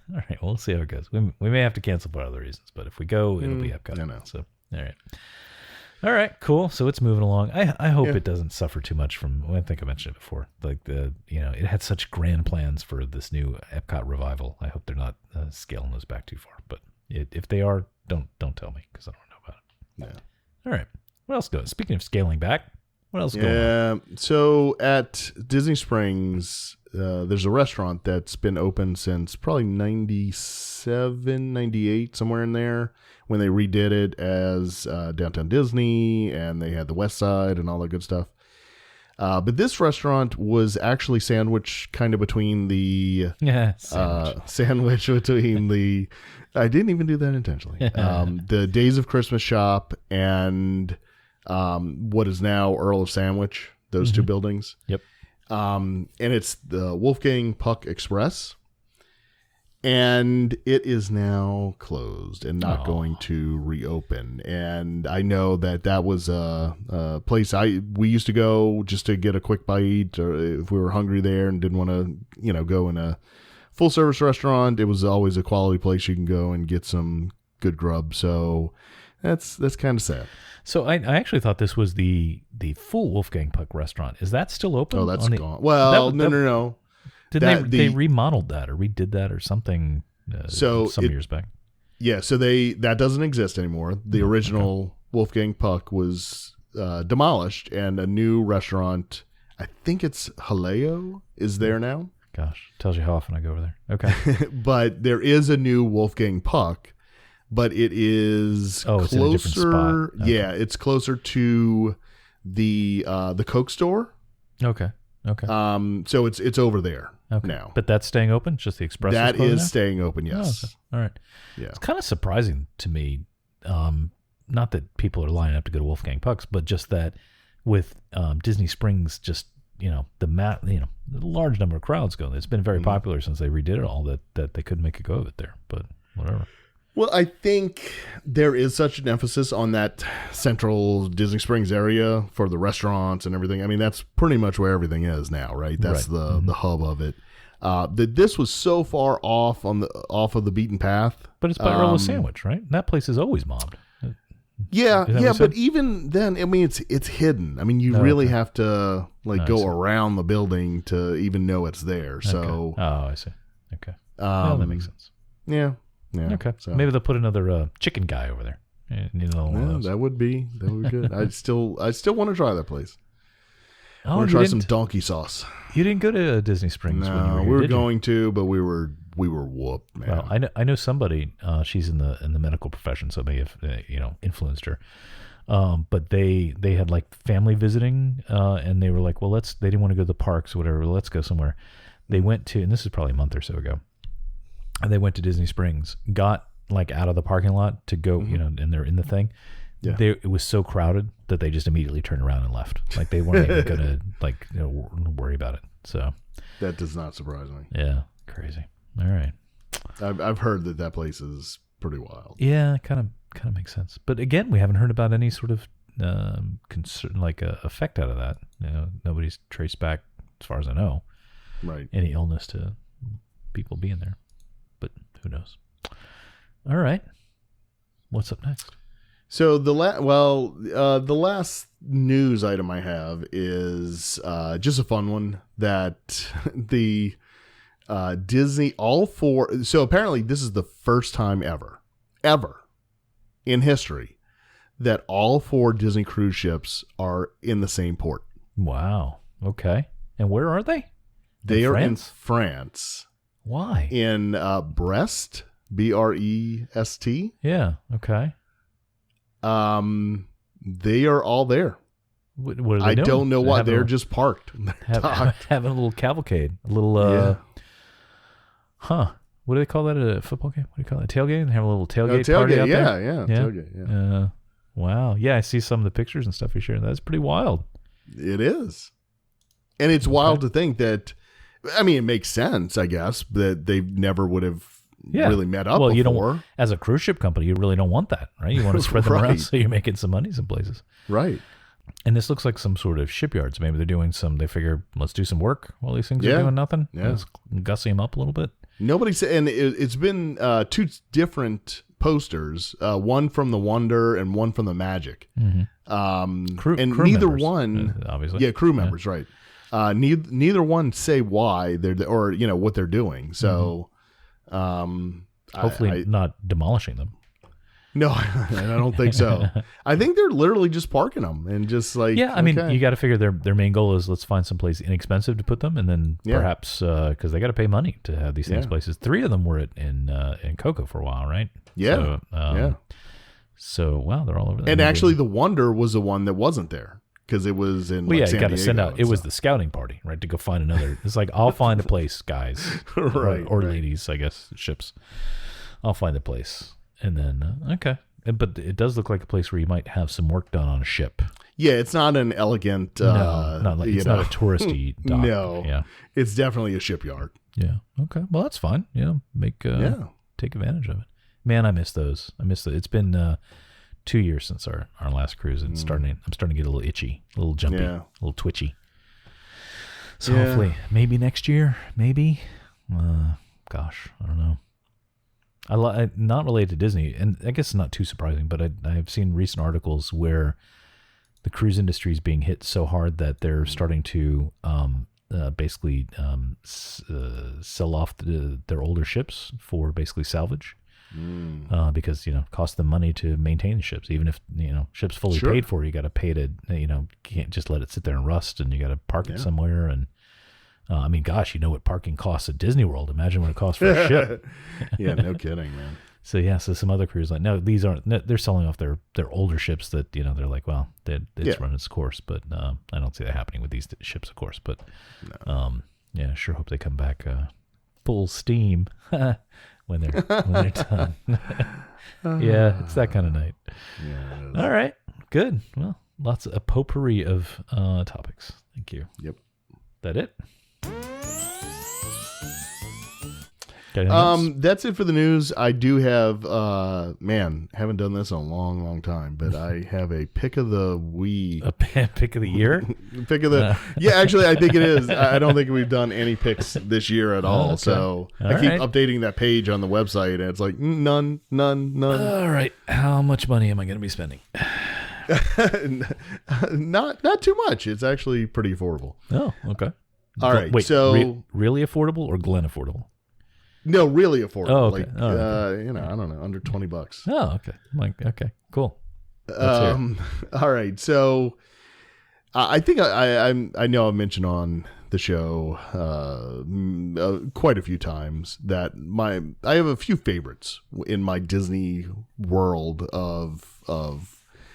right, well, we'll see how it goes. We may have to cancel for other reasons, but if we go, it'll be Epcot. I know. So all right, cool. So it's moving along. I hope it doesn't suffer too much from. I think I mentioned it before. Like it had such grand plans for this new Epcot revival. I hope they're not scaling those back too far. But if they are, don't tell me, because I don't know about it. Yeah. All right. What else goes? Speaking of scaling back, what else going on? So at Disney Springs, there's a restaurant that's been open since probably 97, 98, somewhere in there, when they redid it as Downtown Disney, and they had the West Side and all that good stuff. But this restaurant was actually sandwiched kind of between the sandwich between the. I didn't even do that intentionally. The Days of Christmas shop and what is now Earl of Sandwich. Those two buildings. Yep. And it's the Wolfgang Puck Express. And it is now closed and not going to reopen. And I know that was a place we used to go just to get a quick bite, or if we were hungry there and didn't want to, go in a full service restaurant. It was always a quality place you can go and get some good grub. So that's kind of sad. So I actually thought this was the full Wolfgang Puck restaurant. Is that still open? Oh, that's gone. Well, no. Did they remodeled that or redid that or something some years back? Yeah, so that doesn't exist anymore. The original Wolfgang Puck was demolished, and a new restaurant, I think it's Haleo, is there now. Gosh, tells you how often I go over there. Okay. But there is a new Wolfgang Puck, but it is closer. It's in a different spot. Okay. Yeah, it's closer to the Coke store. Okay. So it's over there now. But that's staying open? Just the Express? That is now? staying open, yes. Oh, okay. All right. Yeah. It's kind of surprising to me, not that people are lining up to go to Wolfgang Puck's, but just that with Disney Springs, just, the large number of crowds going. It's been very popular since they redid it all that they couldn't make a go of it there, but whatever. Well, I think there is such an emphasis on that central Disney Springs area for the restaurants and everything. I mean, that's pretty much where everything is now, right? That's the hub of it. That this was so far off of the beaten path. But it's by Earl of Sandwich, right? That place is always mobbed. Yeah, but even then, I mean, it's hidden. I mean, you really have to go around the building to even know it's there. So, I see. Okay. That makes sense. Yeah. Yeah. Okay. So. Maybe they'll put another chicken guy over there. Need another one of those. That would be good. I still want to try that place. Oh, want to try some donkey sauce. You didn't go to Disney Springs when you were here, we were going to, but we were whooped, man. Well, I know somebody. She's in the medical profession, so may have influenced her. But they had like family visiting, and they were like, well, they didn't want to go to the parks or whatever. Let's go somewhere. They went to, and this is probably a month or so ago, and they went to Disney Springs, got like out of the parking lot to go, and they're in the thing. Yeah. It was so crowded that they just immediately turned around and left. Like they weren't even gonna worry about it. So that does not surprise me. Yeah, crazy. All right. I've heard that place is pretty wild. Yeah, kind of makes sense. But again, we haven't heard about any sort of concern, effect out of that. Nobody's traced back, as far as I know, right, any illness to people being there. But who knows? All right. What's up next? So the last news item I have is just a fun one that the Disney so apparently this is the first time ever in history that all 4 Disney cruise ships are in the same port. Wow. Okay. And where are they? They are in France. Why? In Brest, Brest. Yeah. Okay. They are all there. What are they I doing? don't know why. They're just parked. Having a little cavalcade. A little, What do they call that at a football game? What do you call it? A tailgate? Have a little tailgate party out there? Yeah. Tailgate, yeah. Wow. Yeah, I see some of the pictures and stuff you're sharing. That's pretty wild. It is. And it's wild to think that, I mean, it makes sense, I guess, that they never would have really met up before. You don't, as a cruise ship company, you really don't want that, right? You want to spread them around so you're making some money some places. Right. And this looks like some sort of shipyards. Maybe they're doing they figure, let's do some work while these things are doing nothing. Yeah. Let's gussy them up a little bit. Nobody said, and it's been 2 different posters, one from the Wonder and one from the Magic. Mm-hmm. Crew neither members, one, obviously. Yeah, crew members, right. Neither one say why they're or what they're doing. So, hopefully not demolishing them. No, I don't think so. I think they're literally just parking them and just like I mean, you got to figure their main goal is let's find some place inexpensive to put them, and then perhaps because they got to pay money to have these things places. 3 of them were in Cocoa for a while, right? Yeah, So wow, they're all over there. And actually, the Wonder was the one that wasn't there because it was in. Well, San you got to Diego, send out. It was the scouting party, right? To go find another. It's like I'll find a place, guys, right, or ladies, I guess, ships. I'll find a place. And then, okay. But it does look like a place where you might have some work done on a ship. Yeah, it's not an elegant... no, not like, it's not a touristy dock. No. Yeah. It's definitely a shipyard. Yeah. Okay. Well, that's fine. Take advantage of it. Man, I miss those. It's been 2 years since our last cruise. And I'm starting to get a little itchy, a little jumpy, a little twitchy. So hopefully, maybe next year, maybe. Gosh, I don't know. Not related to Disney, and I guess it's not too surprising, but I've seen recent articles where the cruise industry is being hit so hard that they're starting to basically sell off their older ships for basically salvage, because it costs them money to maintain the ships. Even if ships fully paid for, you got to pay to you can't just let it sit there and rust, and you got to park it somewhere. And I mean, gosh, what parking costs at Disney World? Imagine what it costs for a ship. Yeah, no kidding, man. So some other crews no, these aren't. No, they're selling off their older ships that they're like, well, it's run its course. But I don't see that happening with these ships, of course. But sure hope they come back full steam when they're done. Yeah, it's that kind of night. Yeah. All right, good. Well, lots of a potpourri of topics. Thank you. Yep. That it? That's it for the news. I do have haven't done this in a long time, but I have a pick of the week. A pick of the year? Pick of the actually I think it is. I don't think we've done any picks this year at all. Okay. So I keep updating that page on the website and it's like none. All right. How much money am I going to be spending? Not too much. It's actually pretty affordable. Oh, okay. All right. Wait, so really affordable or Glenn affordable? No, really affordable. Oh, okay. Like, Okay. I don't know, under $20. Oh, okay. Okay, cool. Let's hear it. All right. So I think I know I mentioned on the show quite a few times that I have a few favorites in my Disney world of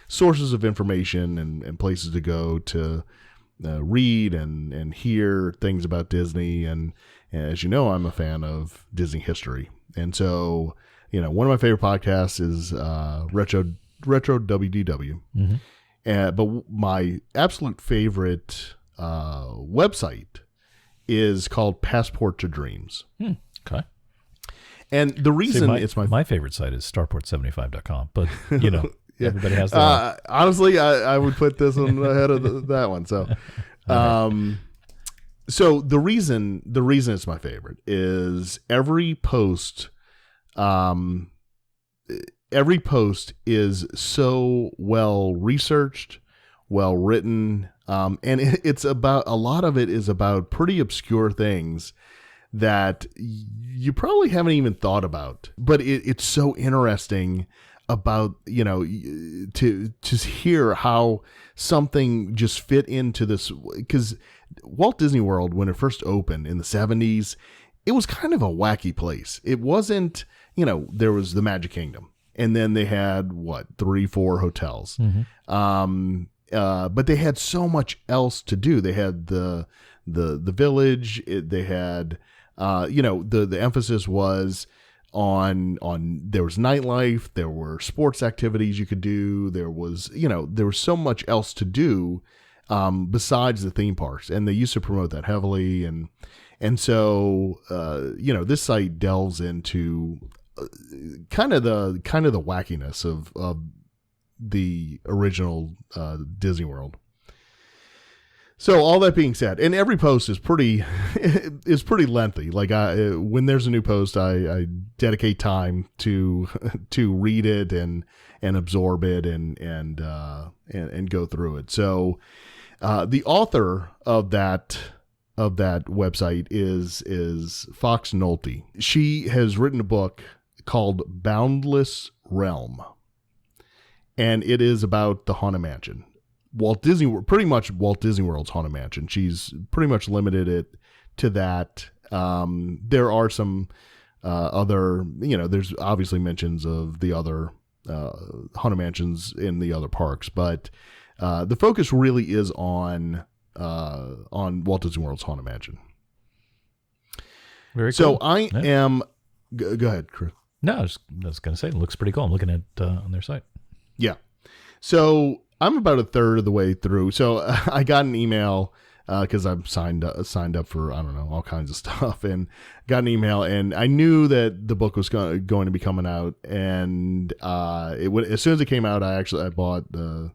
sources of information and places to go to read and hear things about Disney. And as you know, I'm a fan of Disney history. And so, one of my favorite podcasts is Retro WDW. Mm-hmm. But my absolute favorite website is called Passport to Dreams. Okay. And the reason it's my favorite site is starport75.com, but yeah. Everybody has their own. Honestly, I would put this one ahead of that one. So, so the reason it's my favorite is every post is so well researched, well written, and it's about, a lot of it is about pretty obscure things that you probably haven't even thought about, but it's so interesting about, to hear how something just fit into this, because Walt Disney World, when it first opened in the 70s, it was kind of a wacky place. It wasn't, there was the Magic Kingdom, and then they had 3-4 hotels. Mm-hmm. But they had so much else to do. They had the village. They had, the emphasis was on there was nightlife, there were sports activities you could do, there was so much else to do besides the theme parks, and they used to promote that heavily, and so this site delves into kind of the wackiness of the original Disney World. So all that being said, and every post is pretty lengthy. Like when there's a new post, I dedicate time to read it and absorb it and go through it. So the author of that website is Fox Nolte. She has written a book called Boundless Realm, and it is about the Haunted Mansion. Pretty much Walt Disney World's Haunted Mansion. She's pretty much limited it to that. There are some other, there's obviously mentions of the other Haunted Mansions in the other parks, but the focus really is on Walt Disney World's Haunted Mansion. Very cool. So I am. Go ahead, Chris. No, I was going to say, it looks pretty cool. I'm looking at on their site. Yeah. So I'm about a third of the way through. So I got an email because I'm signed up for, I don't know, all kinds of stuff, and got an email, and I knew that the book was going to be coming out, and as soon as it came out, I bought a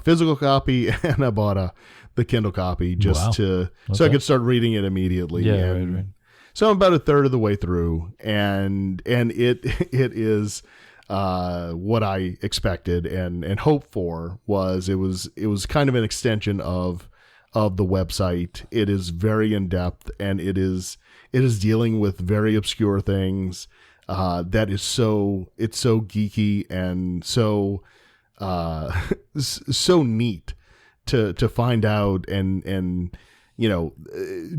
physical copy, and I bought the Kindle copy just so I could start reading it immediately. Yeah, and right. So I'm about a third of the way through, and it is what I expected and hoped for. It was kind of an extension of the website. It is very in depth, and it is dealing with very obscure things. It's so geeky and so so neat to find out, and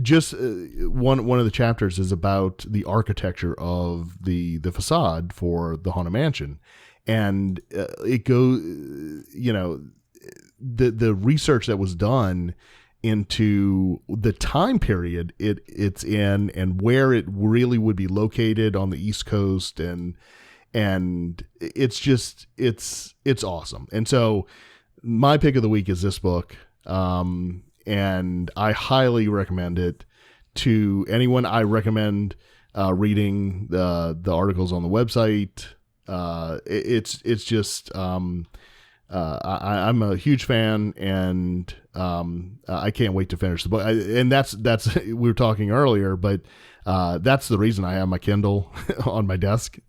just one of the chapters is about the architecture of the facade for the Haunted Mansion, and it goes, the research that was done into the time period it's in, and where it really would be located on the East Coast, and it's just it's awesome. And so my pick of the week is this book. And I highly recommend it to anyone. I recommend reading the articles on the website. It's just I'm a huge fan, and I can't wait to finish the book. And that's we were talking earlier, but that's the reason I have my Kindle on my desk.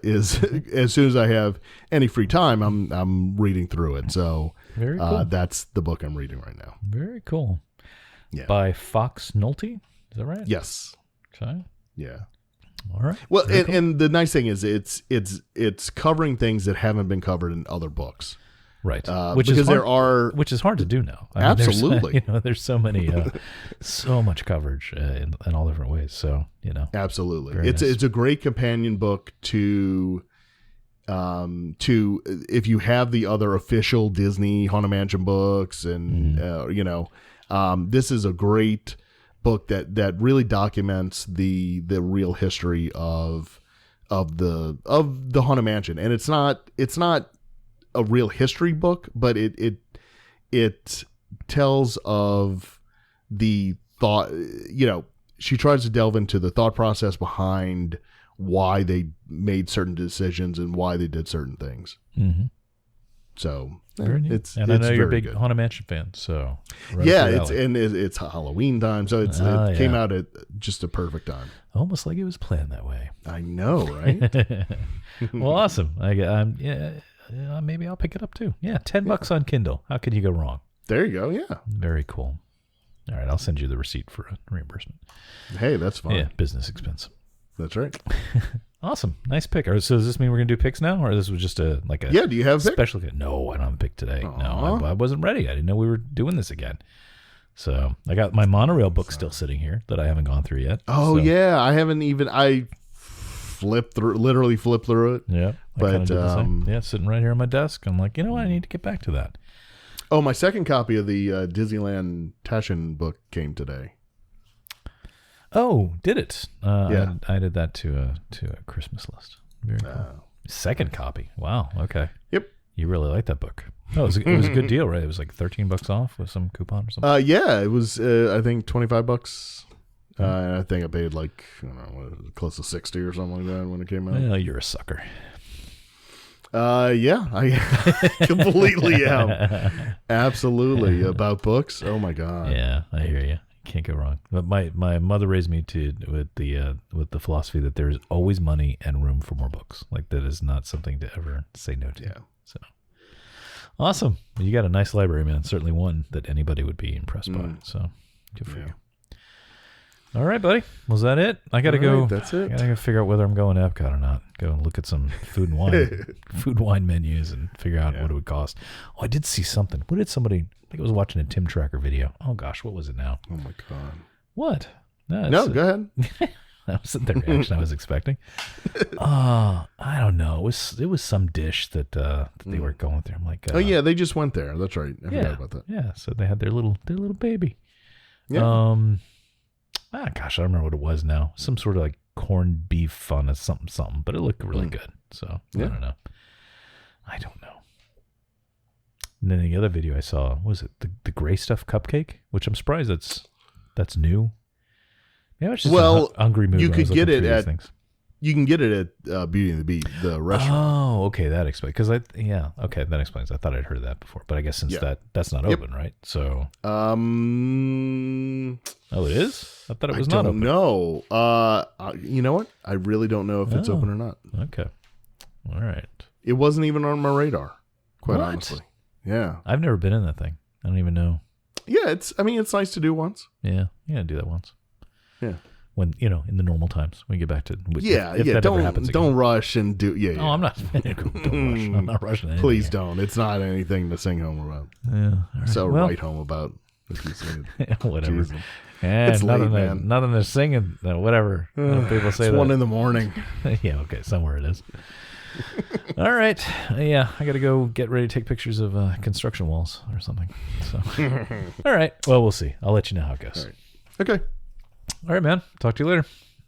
Is as soon as I have any free time, I'm reading through it. So very cool. That's the book I'm reading right now. Very cool. Yeah. By Fox Nolte, is that right? Yes. Okay. Yeah. All right. Well, Very cool. and the nice thing is it's covering things that haven't been covered in other books. Right. Which is hard to do now. I mean, absolutely. There's so many, so much coverage in all different ways. So, absolutely. It's nice. a great companion book to if you have the other official Disney Haunted Mansion books and, this is a great book that really documents the real history of the Haunted Mansion. And it's not a real history book, but it tells of the thought, she tries to delve into the thought process behind why they made certain decisions and why they did certain things. Mm-hmm. So very neat. it's I know you're a very big good. Haunted Mansion fan, so it's Halloween time, so it came out at just a perfect time. Almost like it was planned that way. I know, right? Well, awesome. Maybe I'll pick it up too. Yeah, $10 on Kindle. How could you go wrong? There you go. Yeah. Very cool. All right, I'll send you the receipt for a reimbursement. Hey, that's fine. Yeah, business expense. That's right. Awesome. Nice pick. So does this mean we're going to do picks now? Or this was just a Yeah, do you have a pick? special pick? No, I don't have a pick today. Aww. No, I wasn't ready. I didn't know we were doing this again. So I got my monorail book still sitting here that I haven't gone through yet. Oh, So, yeah. I literally flipped through it. Yeah. I But, kinda did the same. Yeah, sitting right here on my desk. I'm like, you know what? I need to get back to that. Oh, my second copy of the Disneyland Taschen book came today. Oh, did it? Yeah. I added that to a Christmas list. Very cool. Second copy. Wow. Okay. Yep. You really like that book. Oh, it was a good deal, right? It was like $13 off with some coupon or something. Yeah, it was. I think $25. And I think I paid like close to 60 or something like that when it came out. Well, you're a sucker. Yeah, I completely am. Absolutely about books. Oh my god. Yeah, I hear you. Can't go wrong. But my mother raised me with the philosophy that there is always money and room for more books. Like that is not something to ever say no to. Yeah. So awesome. You got a nice library, man. Certainly one that anybody would be impressed by. So good for you. All right, buddy. Was that it? I got to go. That's it. I got to figure out whether I'm going to Epcot or not. Go and look at some food and wine menus and figure out what it would cost. Oh, I did see something. What did somebody? I think I was watching a Tim Tracker video. Oh gosh, what was it now? Oh my god. What? No, go ahead. That wasn't the reaction I was expecting. I don't know. It was some dish that they were going through. I'm like, oh yeah, they just went there. That's right. I forgot about that. Yeah, so they had their little baby. Yeah. Gosh, I don't remember what it was now. Some sort of like corned beef fun or something, but it looked really good. So I don't know. And then the other video I saw was it the gray stuff cupcake, which I'm surprised that's new. Yeah, it's just a hungry mood. You when I was could get looking it through these at things. You can get it at Beauty and the Beast, the restaurant. Oh, okay, that explains. Because okay, that explains. I thought I'd heard of that before, but I guess since that's not open, right? So, oh, it is. I thought it was not open. No, you know what? I really don't know if it's open or not. Okay, all right. It wasn't even on my radar, quite What? honestly. Yeah, I've never been in that thing. I don't even know. yeah. It's nice to do once. Yeah, do that once. Yeah. When in the normal times, we get back to if that ever happens Don't again. rush and do. Yeah, yeah. Oh, I'm not. Don't rush. I'm not rushing. Anything Please here. don't. It's not anything to sing home about. Yeah. All right. So Well, write home about. If you sing it. whatever. Jesus. It's late, man. Nothing to singing. Whatever. People say It's that. 1 a.m. Yeah. Okay. Somewhere it is. All right. Yeah. I got to go get ready to take pictures of construction walls or something. So. All right. Well, we'll see. I'll let you know how it goes. All right. Okay. All right, man. Talk to you later.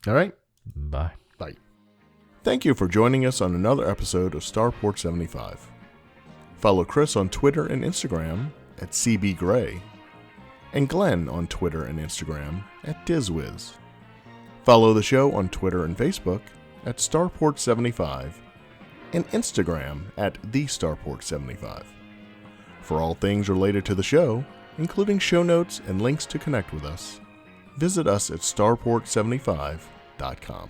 All right. Bye. Bye. Thank you for joining us on another episode of Starport 75. Follow Chris on Twitter and Instagram at CBGray, and Glenn on Twitter and Instagram at DizWiz. Follow the show on Twitter and Facebook at Starport75 and Instagram at TheStarport75. For all things related to the show, including show notes and links to connect with us, visit us at starport75.com.